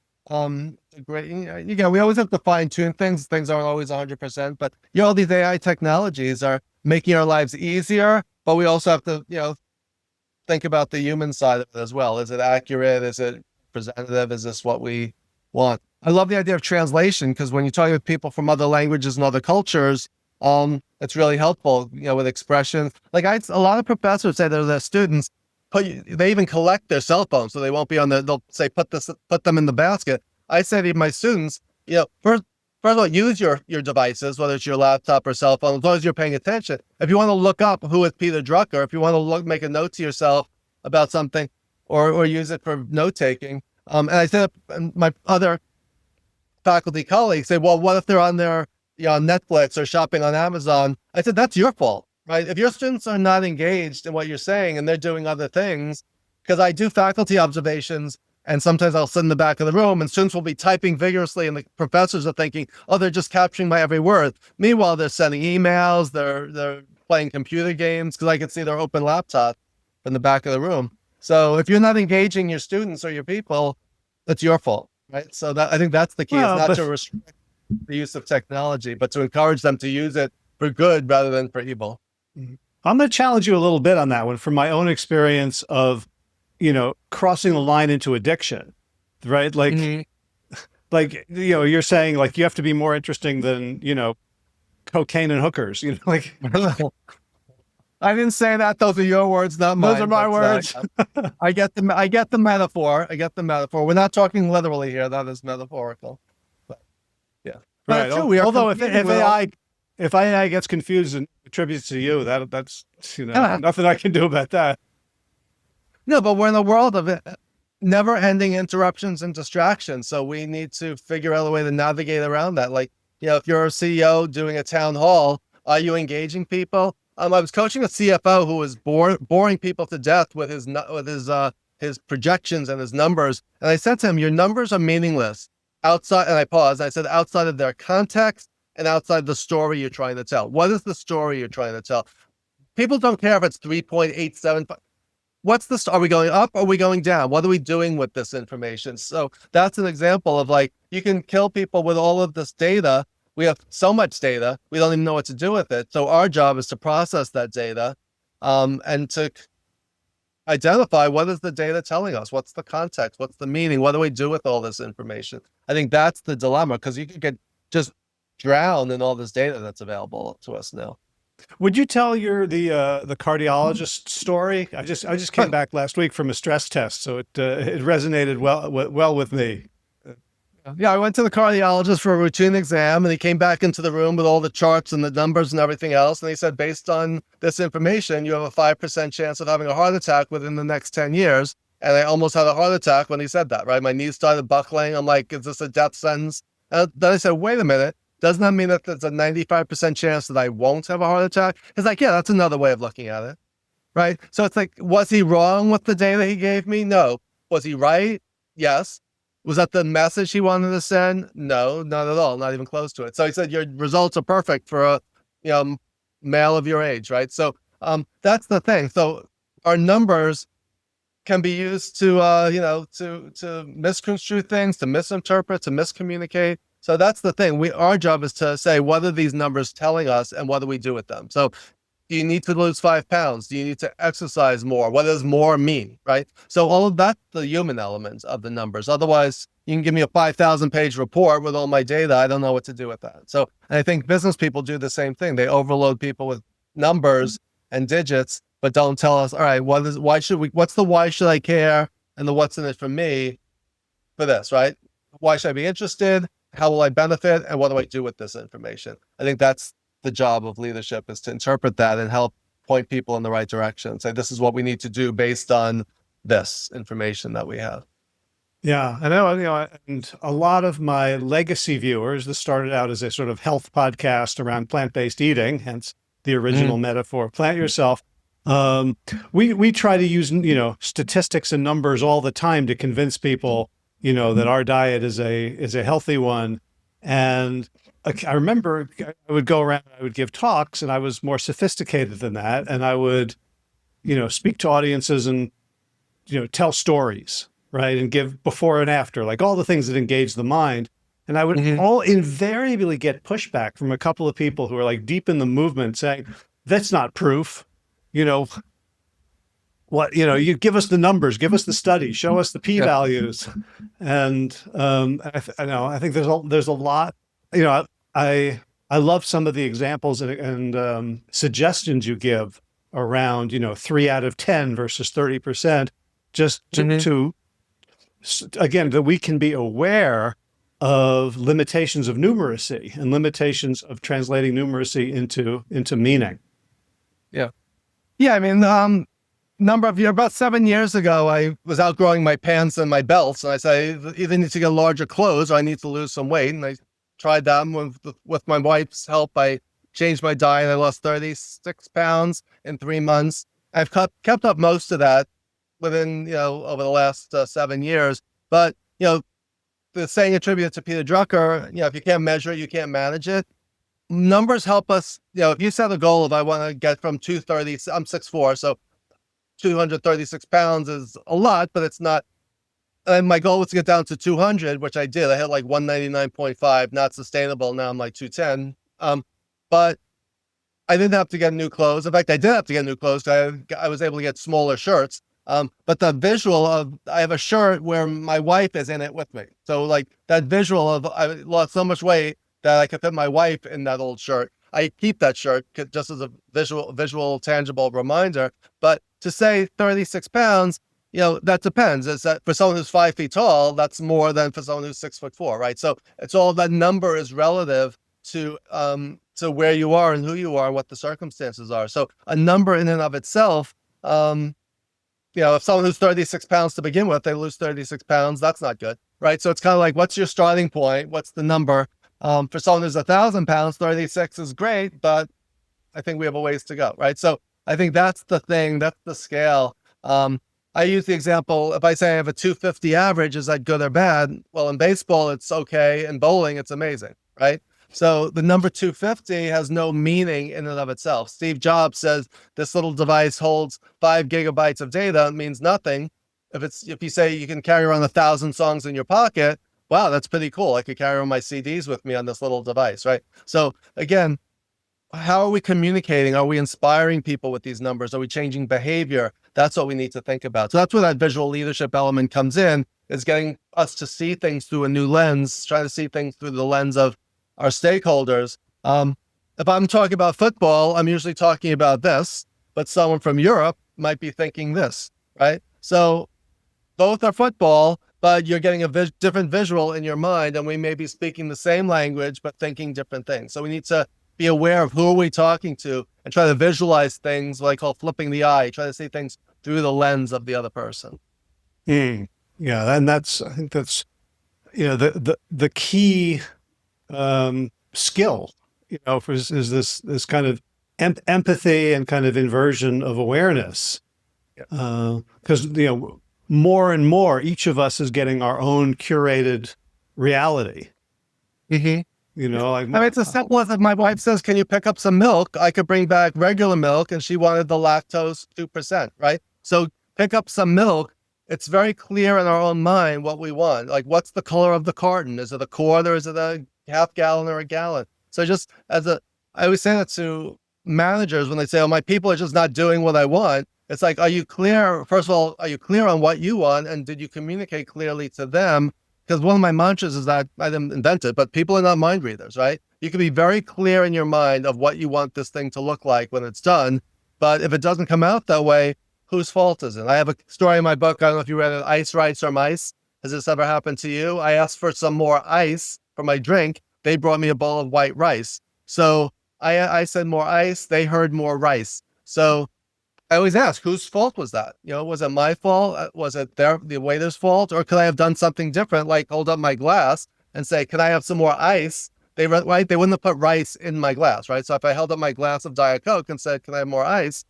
great. We always have to fine tune things. Things aren't always 100%, but all these AI technologies are making our lives easier, but we also have to, think about the human side of it as well. Is it accurate? Is it representative? Is this what we want? I love the idea of translation, because when you're talking with people from other languages and other cultures, it's really helpful, with expressions. Like a lot of professors say to their students, they even collect their cell phones so they won't be they'll say, put them in the basket. I say to my students, first of all, use your devices, whether it's your laptop or cell phone, as long as you're paying attention. If you want to look up who is Peter Drucker, if you want to make a note to yourself about something, or use it for note taking. And I said, my other faculty colleagues say, well, what if they're on their on Netflix or shopping on Amazon? I said, that's your fault, right? If your students are not engaged in what you're saying and they're doing other things, because I do faculty observations, and sometimes I'll sit in the back of the room and students will be typing vigorously and the professors are thinking, oh, they're just capturing my every word. Meanwhile, they're sending emails, they're playing computer games, because I can see their open laptop in the back of the room. So if you're not engaging your students or your people, that's your fault, right? So I think that's the key, is not to restrict the use of technology, but to encourage them to use it for good rather than for evil. I'm going to challenge you a little bit on that one from my own experience of crossing the line into addiction, right? Like, you're saying like you have to be more interesting than, cocaine and hookers, like, I didn't say that. Those are your words, not mine. Those are my but, words. I get the metaphor. I get the metaphor. We're not talking literally here. That is metaphorical. But yeah. But Right. it's true. We are Although if competing with all- AI gets confused and attributes to you, that's Yeah. nothing I can do about that. No, but we're in a world of never-ending interruptions and distractions. So we need to figure out a way to navigate around that. Like, if you're a CEO doing a town hall, are you engaging people? I was coaching a CFO who was boring people to death with his projections and his numbers. And I said to him, your numbers are meaningless outside. And I paused. I said, outside of their context and outside the story you're trying to tell. What is the story you're trying to tell? People don't care if it's 3.875. What's the, are we going up? Or are we going down? What are we doing with this information? So that's an example of like, you can kill people with all of this data. We have so much data, we don't even know what to do with it. So our job is to process that data and to identify what is the data telling us? What's the context? What's the meaning? What do we do with all this information? I think that's the dilemma, because you could get just drowned in all this data that's available to us now. Would you tell the cardiologist story? I just came back last week from a stress test, so it resonated well with me. Yeah, I went to the cardiologist for a routine exam, and he came back into the room with all the charts and the numbers and everything else. And he said, based on this information, you have a 5% chance of having a heart attack within the next 10 years. And I almost had a heart attack when he said that, right? My knees started buckling. I'm like, is this a death sentence? And then I said, wait a minute. Doesn't that mean that there's a 95% chance that I won't have a heart attack? He's like, yeah, that's another way of looking at it, right? So it's like, was he wrong with the data he gave me? No. Was he right? Yes. Was that the message he wanted to send? No, not at all. Not even close to it. So he said, your results are perfect for a male of your age, right? So that's the thing. So our numbers can be used to to misconstrue things, to misinterpret, to miscommunicate. So that's the thing. Our job is to say, what are these numbers telling us, and what do we do with them? So do you need to lose 5 pounds? Do you need to exercise more? What does more mean, right? So all of that, the human elements of the numbers. Otherwise, you can give me a 5,000 page report with all my data. I don't know what to do with that. So I think business people do the same thing. They overload people with numbers and digits, but don't tell us, all right, what's the why should I care? And the what's in it for me for this, right? Why should I be interested? How will I benefit? And what do I do with this information? I think that's the job of leadership, is to interpret that and help point people in the right direction. Say, this is what we need to do based on this information that we have. Yeah, I know, and a lot of my legacy viewers, this started out as a sort of health podcast around plant-based eating, hence the original metaphor, plant yourself. We try to use, statistics and numbers all the time to convince people, that our diet is a healthy one. And I remember I would go around, I would give talks, and I was more sophisticated than that. And I would, speak to audiences and, tell stories, right? And give before and after, like all the things that engage the mind. And I would all invariably get pushback from a couple of people who are like deep in the movement saying, that's not proof. You give us the numbers, give us the study, show us the p-values. And I think there's a lot, I love some of the examples and suggestions you give around, 3 out of 10 versus 30%, just to again, that we can be aware of limitations of numeracy and limitations of translating numeracy into meaning. Yeah. Yeah. I mean, about 7 years ago, I was outgrowing my pants and my belts. And I said, I either need to get larger clothes or I need to lose some weight. And I tried that with my wife's help. I changed my diet. I lost 36 pounds in 3 months. I've kept up most of that within, over the last 7 years. But, the saying attributed to Peter Drucker, if you can't measure it, you can't manage it. Numbers help us. If you set a goal of, I want to get from 230, I'm 6'4", so 236 pounds is a lot, but it's not. And my goal was to get down to 200, which I did. I had like 199.5, not sustainable. Now I'm like 210. But I didn't have to get new clothes. In fact, I did have to get new clothes. I was able to get smaller shirts. But the visual of, I have a shirt where my wife is in it with me. So like that visual of, I lost so much weight that I could fit my wife in that old shirt. I keep that shirt just as a visual, tangible reminder. But to say 36 pounds, that depends. Is that for someone who's 5 feet tall, that's more than for someone who's 6'4", right? So it's all that number is relative to where you are and who you are and what the circumstances are. So a number in and of itself, if someone who's 36 pounds to begin with, they lose 36 pounds, that's not good, right? So it's kind of like, what's your starting point? What's the number? For someone who's 1,000 pounds, 36 is great, but I think we have a ways to go, right? So I think that's the thing, that's the scale. I use the example, if I say I have a 250 average, is that good or bad? Well, in baseball, it's okay. In bowling, it's amazing, right? So the number 250 has no meaning in and of itself. Steve Jobs says this little device holds 5 gigabytes of data. It means nothing. If you say you can carry around 1,000 songs in your pocket, wow, that's pretty cool. I could carry around my CDs with me on this little device, right? So again, how are we communicating? Are we inspiring people with these numbers? Are we changing behavior? That's what we need to think about. So that's where that visual leadership element comes in, is getting us to see things through a new lens, trying to see things through the lens of our stakeholders. If I'm talking about football, I'm usually talking about this, but someone from Europe might be thinking this, right? So both are football, but you're getting a different visual in your mind, and we may be speaking the same language, but thinking different things. So we need to be aware of who are we talking to and try to visualize things, what I call flipping the eye, try to see things through the lens of the other person. Yeah, and I think that's the key skill, is this kind of empathy and kind of inversion of awareness. Because more and more, each of us is getting our own curated reality. Mm-hmm. Like, it's as simple as if my wife says, "Can you pick up some milk?" I could bring back regular milk, and she wanted the lactose 2%, right? So pick up some milk. It's very clear in our own mind what we want. Like, what's the color of the carton? Is it a quart, or is it a half gallon or a gallon? So I always say that to managers when they say, "Oh, my people are just not doing what I want." It's like, are you clear? First of all, are you clear on what you want? And did you communicate clearly to them? Because one of my mantras is that I didn't invent it, but people are not mind readers, right? You can be very clear in your mind of what you want this thing to look like when it's done. But if it doesn't come out that way, whose fault is it? I have a story in my book. I don't know if you read it, Ice, Rice, or Mice. Has this ever happened to you? I asked for some more ice for my drink. They brought me a bowl of white rice. So I said more ice. They heard more rice. So I always ask, whose fault was that? Was it my fault? Was it the waiter's fault? Or could I have done something different, like hold up my glass and say, "Can I have some more ice?" They wouldn't have put rice in my glass, right? So if I held up my glass of Diet Coke and said, "Can I have more ice?"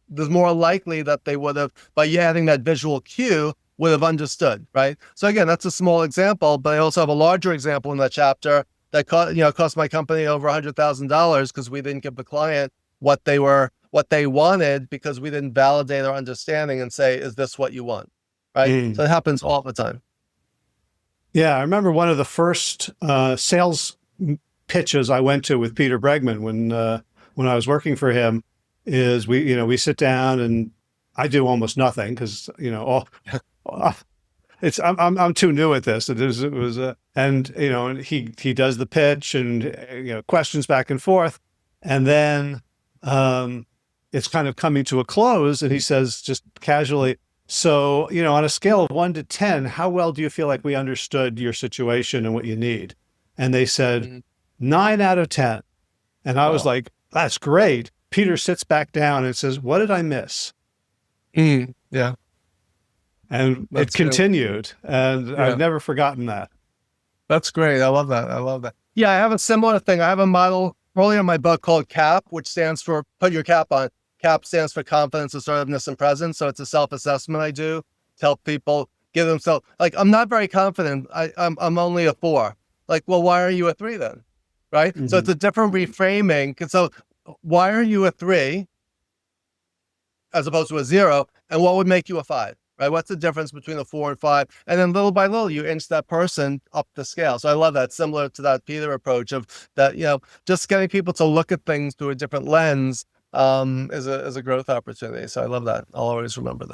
there's more likely that they would have, by adding that visual cue, would have understood, right? So again, that's a small example, but I also have a larger example in that chapter that cost my company over $100,000 because we didn't give the client what they wanted because we didn't validate our understanding and say, "Is this what you want?" Right? So it happens all the time. Yeah, I remember one of the first sales pitches I went to with Peter Bregman when I was working for him. Is we sit down and I do almost nothing because I'm too new at this. And he does the pitch and questions back and forth, and then it's kind of coming to a close, and he says just casually, "So on a scale of 1 to 10, how well do you feel like we understood your situation and what you need?" And they said 9 out of 10, and I was like, "That's great." Peter sits back down and says, "What did I miss?" Yeah. And it continued. And I've never forgotten that. That's great. I love that. Yeah, I have a similar thing. I have a model earlier in my book called CAP, which stands for put your cap on. CAP stands for confidence, assertiveness, and presence. So it's a self-assessment I do to help people give themselves, like, I'm not very confident. I'm only a 4. Like, well, why are you a 3 then? Right? Mm-hmm. So it's a different reframing. So why are you a 3 as opposed to a 0? And what would make you a 5? Right? What's the difference between a 4 and 5? And then little by little, you inch that person up the scale. So I love that. Similar to that Peter approach of that, just getting people to look at things through a different lens is a growth opportunity. So I love that. I'll always remember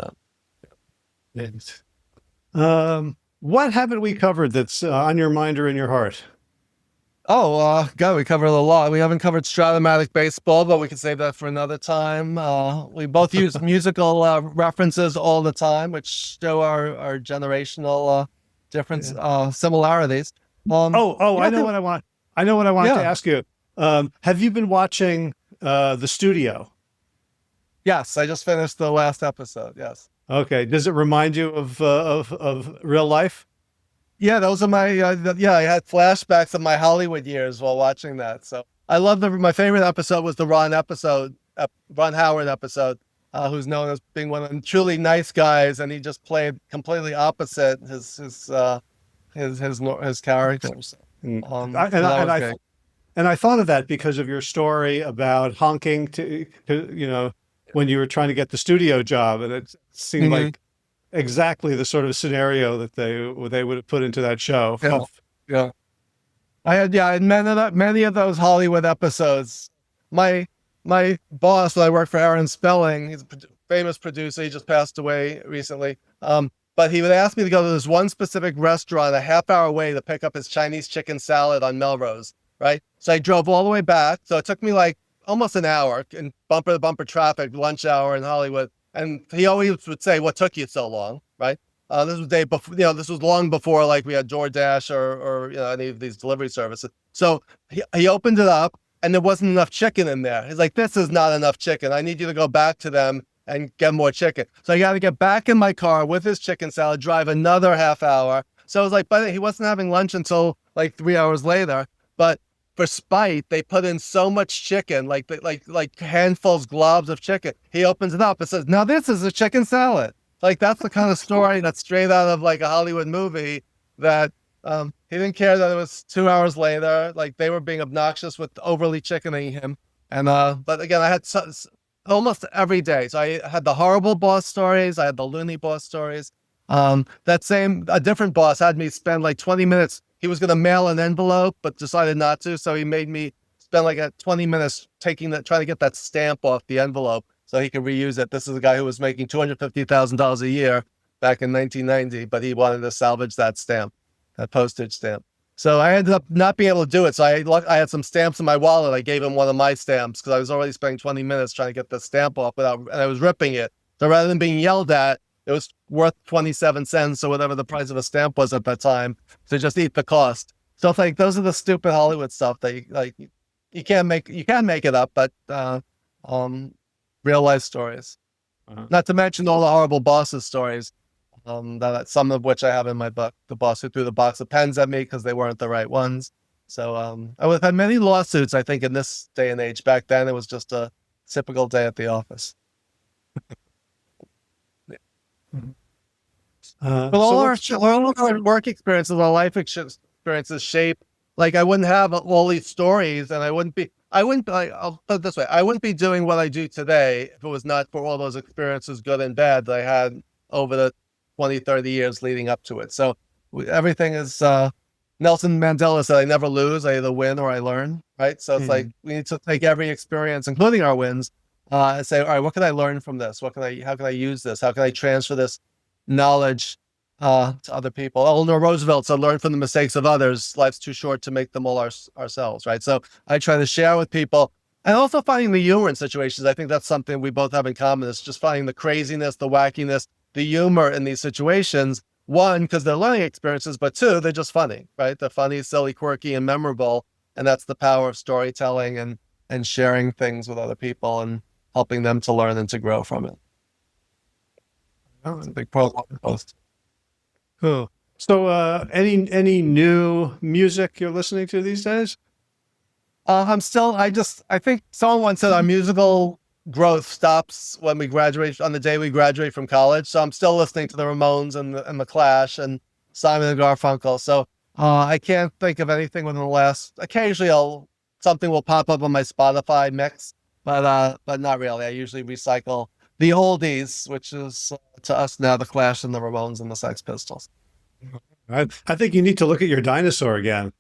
that. What haven't we covered that's on your mind or in your heart? God, we covered a lot. We haven't covered Stratomatic baseball, but we can save that for another time. We both use musical references all the time, which show our generational difference, Yeah. similarities. I Yeah, know what I want. I know what I wanted to yeah, ask you. Have you been watching the studio? yes. I just finished the last episode. Yes. Okay. Does it remind you of real life? Yeah, those are my yeah. I had flashbacks of my Hollywood years while watching that. So I love my favorite episode was the Ron Howard episode, who's known as being one of the truly nice guys, and he just played completely opposite his characters. Mm. So that was great. And I thought of that because of your story about honking when you were trying to get the studio job, and it seemed Hmm. like exactly the sort of scenario that they would have put into that show. Yeah, yeah. I had many of those Hollywood episodes. My my boss, I worked for Aaron Spelling. He's a famous producer. He just passed away recently. But he would ask me to go to this one specific restaurant a half hour away to pick up his Chinese chicken salad on Melrose. Right. So I drove all the way back. So it took me like almost an hour in bumper to bumper traffic, lunch hour in Hollywood. And he always would say, "What took you so long?" Right. This was day before, this was long before like we had DoorDash or any of these delivery services. So he opened it up and there wasn't enough chicken in there. He's like, "This is not enough chicken. I need you to go back to them and get more chicken." So I got to get back in my car with his chicken salad, drive another half hour. So I was like, but he wasn't having lunch until like 3 hours later. But for spite, they put in so much chicken, like handfuls, globs of chicken. He opens it up and says, "Now this is a chicken salad." Like that's the kind of story that's straight out of like a Hollywood movie that he didn't care that it was 2 hours later. Like they were being obnoxious with overly chickening him. And but again, I had almost every day. So I had the horrible boss stories. I had the loony boss stories. A different boss had me spend like 20 minutes. He was going to mail an envelope, but decided not to. So he made me spend like 20 minutes trying to get that stamp off the envelope so he could reuse it. This is a guy who was making $250,000 a year back in 1990, but he wanted to salvage that stamp, that postage stamp. So I ended up not being able to do it. So I had some stamps in my wallet. I gave him one of my stamps because I was already spending 20 minutes trying to get the stamp off and I was ripping it. So rather than being yelled at, it was worth 27 cents or whatever the price of a stamp was at that time to just eat the cost. So it's like those are the stupid Hollywood stuff that you can make it up, but real life stories. Uh-huh. Not to mention all the horrible bosses stories. That some of which I have in my book. The boss who threw the box of pens at me because they weren't the right ones. So I would have had many lawsuits, I think, in this day and age. Back then, it was just a typical day at the office. But all our work experiences, our life experiences shape. Like I wouldn't have all these stories, and I wouldn't be. I'll put it this way: I wouldn't be doing what I do today if it was not for all those experiences, good and bad, that I had over the 20, 30 years leading up to it. So everything is. Nelson Mandela said, "I never lose. I either win or I learn." Right. So it's like we need to take every experience, including our wins, and say, "All right, what can I learn from this? How can I use this? How can I transfer this knowledge to other people?" Eleanor Roosevelt said, "Learn from the mistakes of others. Life's too short to make them all ourselves." Right. So I try to share with people, and also finding the humor in situations. I think that's something we both have in common. Is just finding the craziness, the wackiness, the humor in these situations. One, because they're learning experiences, but two, they're just funny. Right. They're funny, silly, quirky, and memorable. And that's the power of storytelling and sharing things with other people and helping them to learn and to grow from it. It's a big problem. Cool. So, any new music you're listening to these days? I think someone once said our musical growth stops when we graduate, on the day we graduate from college. So I'm still listening to the Ramones and the Clash and Simon and Garfunkel. So I can't think of anything within the last. Occasionally, something will pop up on my Spotify mix, but not really. I usually recycle the oldies, which is to us now the Clash and the Ramones and the Sex Pistols. I think you need to look at your dinosaur again.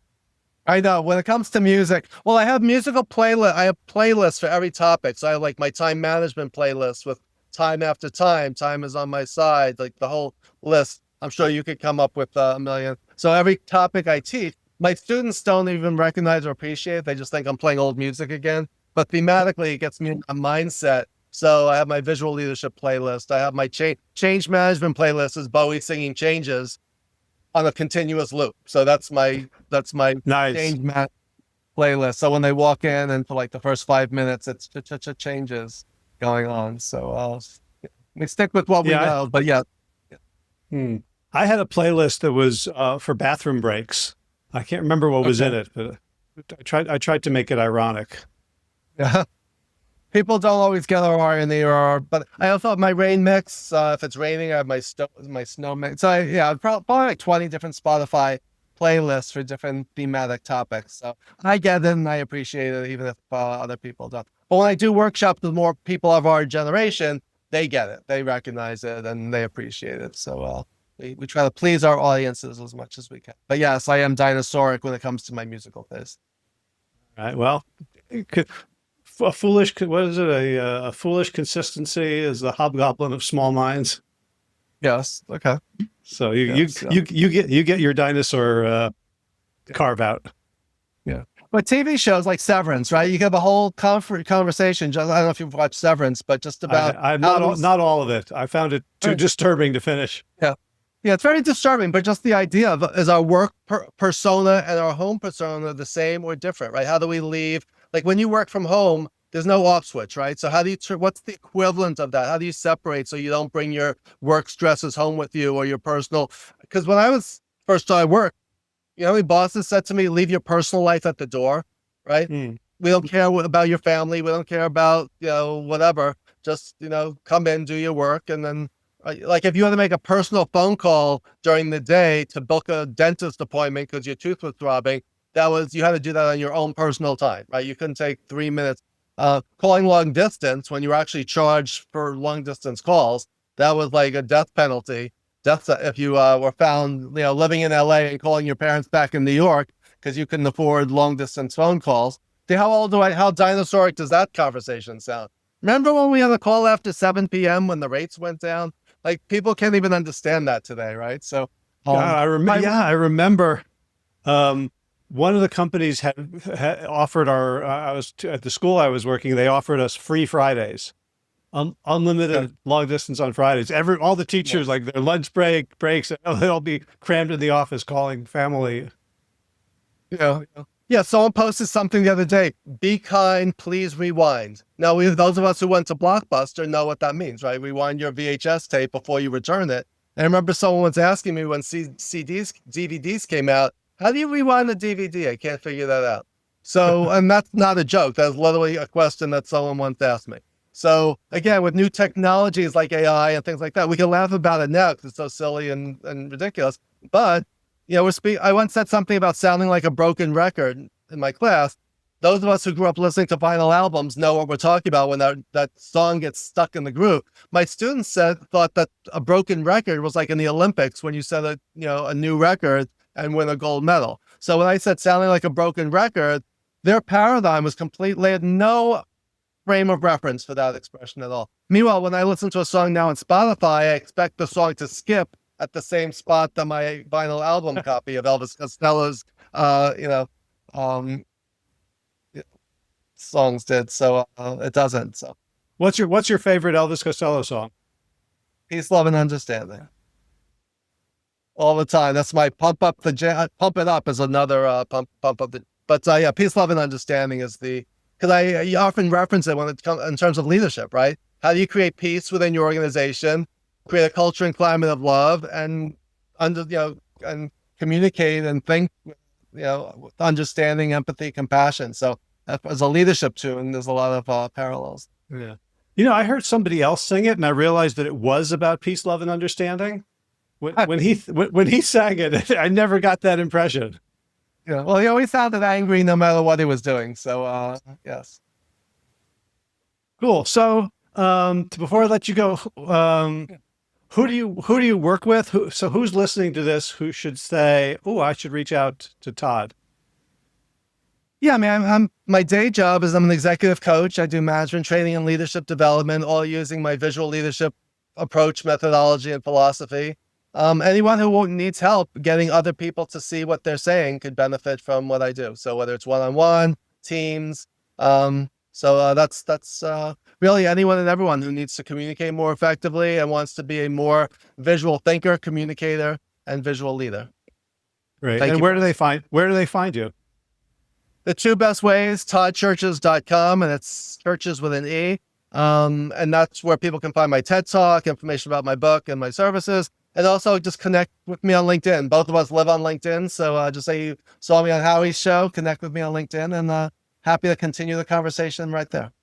I know. When it comes to music, well, I have musical playlist. I have playlists for every topic. So I have like my time management playlist with time after time. Time is on my side, like the whole list. I'm sure you could come up with a million. So every topic I teach, My students don't even recognize or appreciate it. They just think I'm playing old music again. But thematically, it gets me in a mindset. So I have my visual leadership playlist. I have my change management playlist is Bowie singing changes on a continuous loop. So that's my Nice. change playlist. So when they walk in and for like the first 5 minutes, it's changes going on. So we stick with what we know. But yeah. I had a playlist that was for bathroom breaks. I can't remember what was in it, but I tried to make it ironic. Yeah. People don't always get our irony, but I also have my rain mix. If it's raining, I have my snow mix. So yeah, probably like 20 different Spotify playlists for different thematic topics. So I get it and I appreciate it, even if other people don't. But when I do workshops with more people of our generation, they get it, they recognize it, and they appreciate it. So we try to please our audiences as much as we can. But yes, I am dinosauric when it comes to my musical taste. All right. Well, a foolish consistency is the hobgoblin of small minds. Yes. Okay. So you get your dinosaur carve out. Yeah. But TV shows like Severance, right? You have a whole conversation. I don't know if you've watched Severance, but just about I'm not all of it. I found it too disturbing to finish. Yeah. Yeah, it's very disturbing, but just the idea of, is our work persona and our home persona the same or different, right? How do we leave? Like when you work from home, there's no off switch, right? So how do you, what's the equivalent of that? How do you separate so you don't bring your work stresses home with you or your personal? Because when I was first started work, you know, my bosses said to me, leave your personal life at the door, right? We don't care about your family. We don't care about, you know, whatever. Just, you know, come in, do your work, and then like if you had to make a personal phone call during the day to book a dentist appointment because your tooth was throbbing, you had to do that on your own personal time, right? You couldn't take 3 minutes. Calling long distance when you were actually charged for long distance calls, that was like a death penalty. If you were found, you know, living in LA and calling your parents back in New York because you couldn't afford long distance phone calls. How dinosauric does that conversation sound? Remember when we had a call after 7 p.m. when the rates went down? Like people can't even understand that today, right? So I remember. One of the companies had offered I was at the school I was working. They offered us free Fridays, unlimited long distance on Fridays. All the teachers, like their lunch breaks, they'll be crammed in the office calling family. Yeah. Someone posted something the other day. Be kind, please rewind. Now, those of us who went to Blockbuster know what that means, right? Rewind your VHS tape before you return it. And I remember someone was asking me when DVDs came out, how do you rewind a DVD? I can't figure that out. So, and that's not a joke. That's literally a question that someone once asked me. So again, with new technologies like AI and things like that, we can laugh about it now because it's so silly and ridiculous. But, you know, I once said something about sounding like a broken record in my class. Those of us who grew up listening to vinyl albums know what we're talking about when that song gets stuck in the groove. My students thought that a broken record was like in the Olympics when you set a new record and win a gold medal. So when I said sounding like a broken record, their paradigm was completely had no frame of reference for that expression at all. Meanwhile, when I listen to a song now on Spotify, I expect the song to skip at the same spot that my vinyl album copy of Elvis Costello's, songs did. So it doesn't. So what's your favorite Elvis Costello song? Peace, Love, and Understanding. All the time. That's my pump it up is another pump up the. But yeah, Peace, Love, and Understanding is because I often reference it when it comes in terms of leadership, right? How do you create peace within your organization, create a culture and climate of love, and and communicate and think, with understanding, empathy, compassion. So as a leadership too, and there's a lot of parallels. Yeah. I heard somebody else sing it and I realized that it was about peace, love, and understanding. When he sang it, I never got that impression. Yeah. Well, he always sounded angry no matter what he was doing. So yes. Cool. So before I let you go, who do you work with? Who's listening to this? Who should say, "Oh, I should reach out to Todd"? Yeah, man. My day job is I'm an executive coach. I do management training and leadership development, all using my visual leadership approach, methodology, and philosophy. anyone who needs help getting other people to see what they're saying could benefit from what I do. So whether it's one-on-one, teams, that's really anyone and everyone who needs to communicate more effectively and wants to be a more visual thinker, communicator, and visual leader. Great. And where do they find you? The two best ways, toddcherches.com, and it's Cherches with an E. And that's where people can find my TED Talk, information about my book and my services, and also just connect with me on LinkedIn. Both of us live on LinkedIn. So just say you saw me on Howie's show, connect with me on LinkedIn, and happy to continue the conversation right there.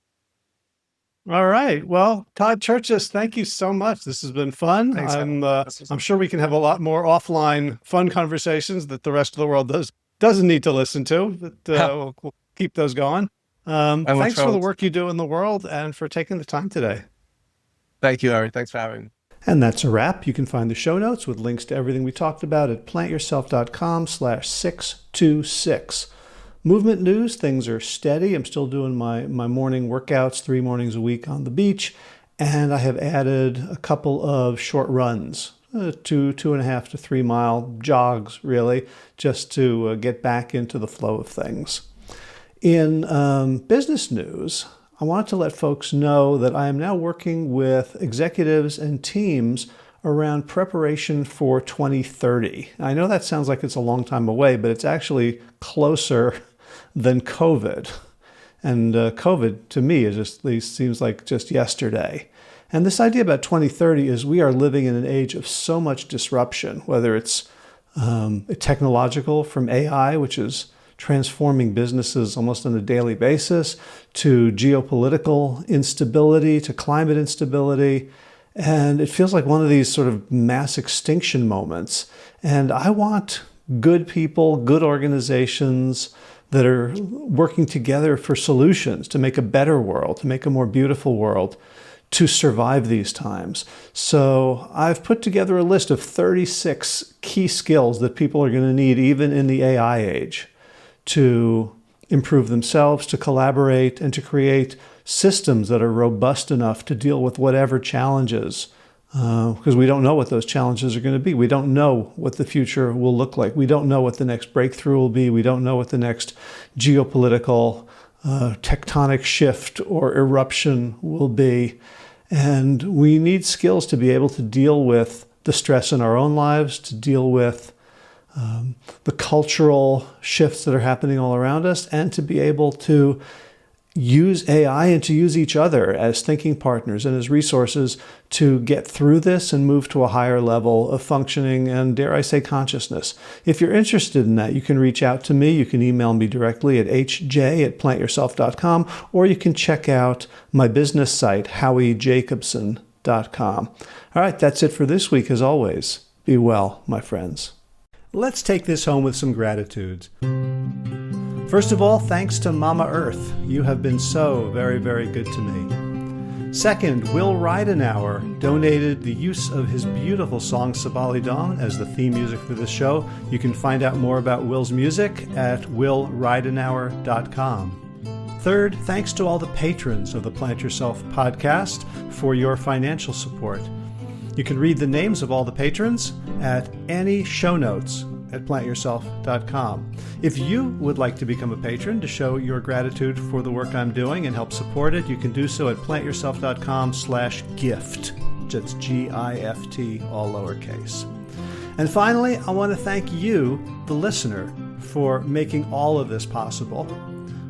All right. Well, Todd Cherches, thank you so much. This has been fun. Thanks, I'm sure we can have a lot more offline fun conversations that the rest of the world doesn't need to listen to, but we'll keep those going. Thanks for the work you do in the world and for taking the time today. Thank you, Ari. Thanks for having me. And that's a wrap. You can find the show notes with links to everything we talked about at plantyourself.com/626. Movement news, things are steady. I'm still doing my morning workouts 3 mornings a week on the beach. And I have added a couple of short runs, 2.5 to 3 mile jogs, really, just to get back into the flow of things. In business news, I wanted to let folks know that I am now working with executives and teams around preparation for 2030. I know that sounds like it's a long time away, but it's actually closer than COVID. And COVID, to me, seems like just yesterday. And this idea about 2030 is we are living in an age of so much disruption, whether it's technological from AI, which is transforming businesses almost on a daily basis, to geopolitical instability, to climate instability. And it feels like one of these sort of mass extinction moments. And I want good people, good organizations that are working together for solutions to make a better world, to make a more beautiful world, to survive these times. So I've put together a list of 36 key skills that people are going to need even in the AI age to improve themselves, to collaborate, and to create systems that are robust enough to deal with whatever challenges, because we don't know what those challenges are going to be. We don't know what the future will look like. We don't know what the next breakthrough will be. We don't know what the next geopolitical tectonic shift or eruption will be. And we need skills to be able to deal with the stress in our own lives, to deal with the cultural shifts that are happening all around us, and to be able to use AI and to use each other as thinking partners and as resources to get through this and move to a higher level of functioning and, dare I say, consciousness. If you're interested in that, you can reach out to me. You can email me directly at hj@plantyourself.com, or you can check out my business site, howiejacobson.com. All right, that's it for this week. As always, be well, my friends. Let's take this home with some gratitudes. First of all, thanks to Mama Earth. You have been so very, very good to me. Second, Will Ridenauer donated the use of his beautiful song Sabali Dawn as the theme music for this show. You can find out more about Will's music at willridenauer.com. Third, thanks to all the patrons of the Plant Yourself podcast for your financial support. You can read the names of all the patrons at any show notes at plantyourself.com. If you would like to become a patron to show your gratitude for the work I'm doing and help support it, you can do so at plantyourself.com/gift. That's GIFT, all lowercase. And finally, I want to thank you, the listener, for making all of this possible,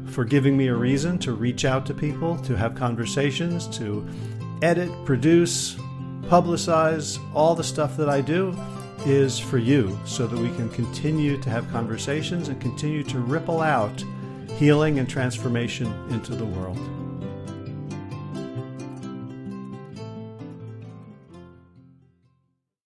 for giving me a reason to reach out to people, to have conversations, to edit, produce, publicize. All the stuff that I do is for you, so that we can continue to have conversations and continue to ripple out healing and transformation into the world.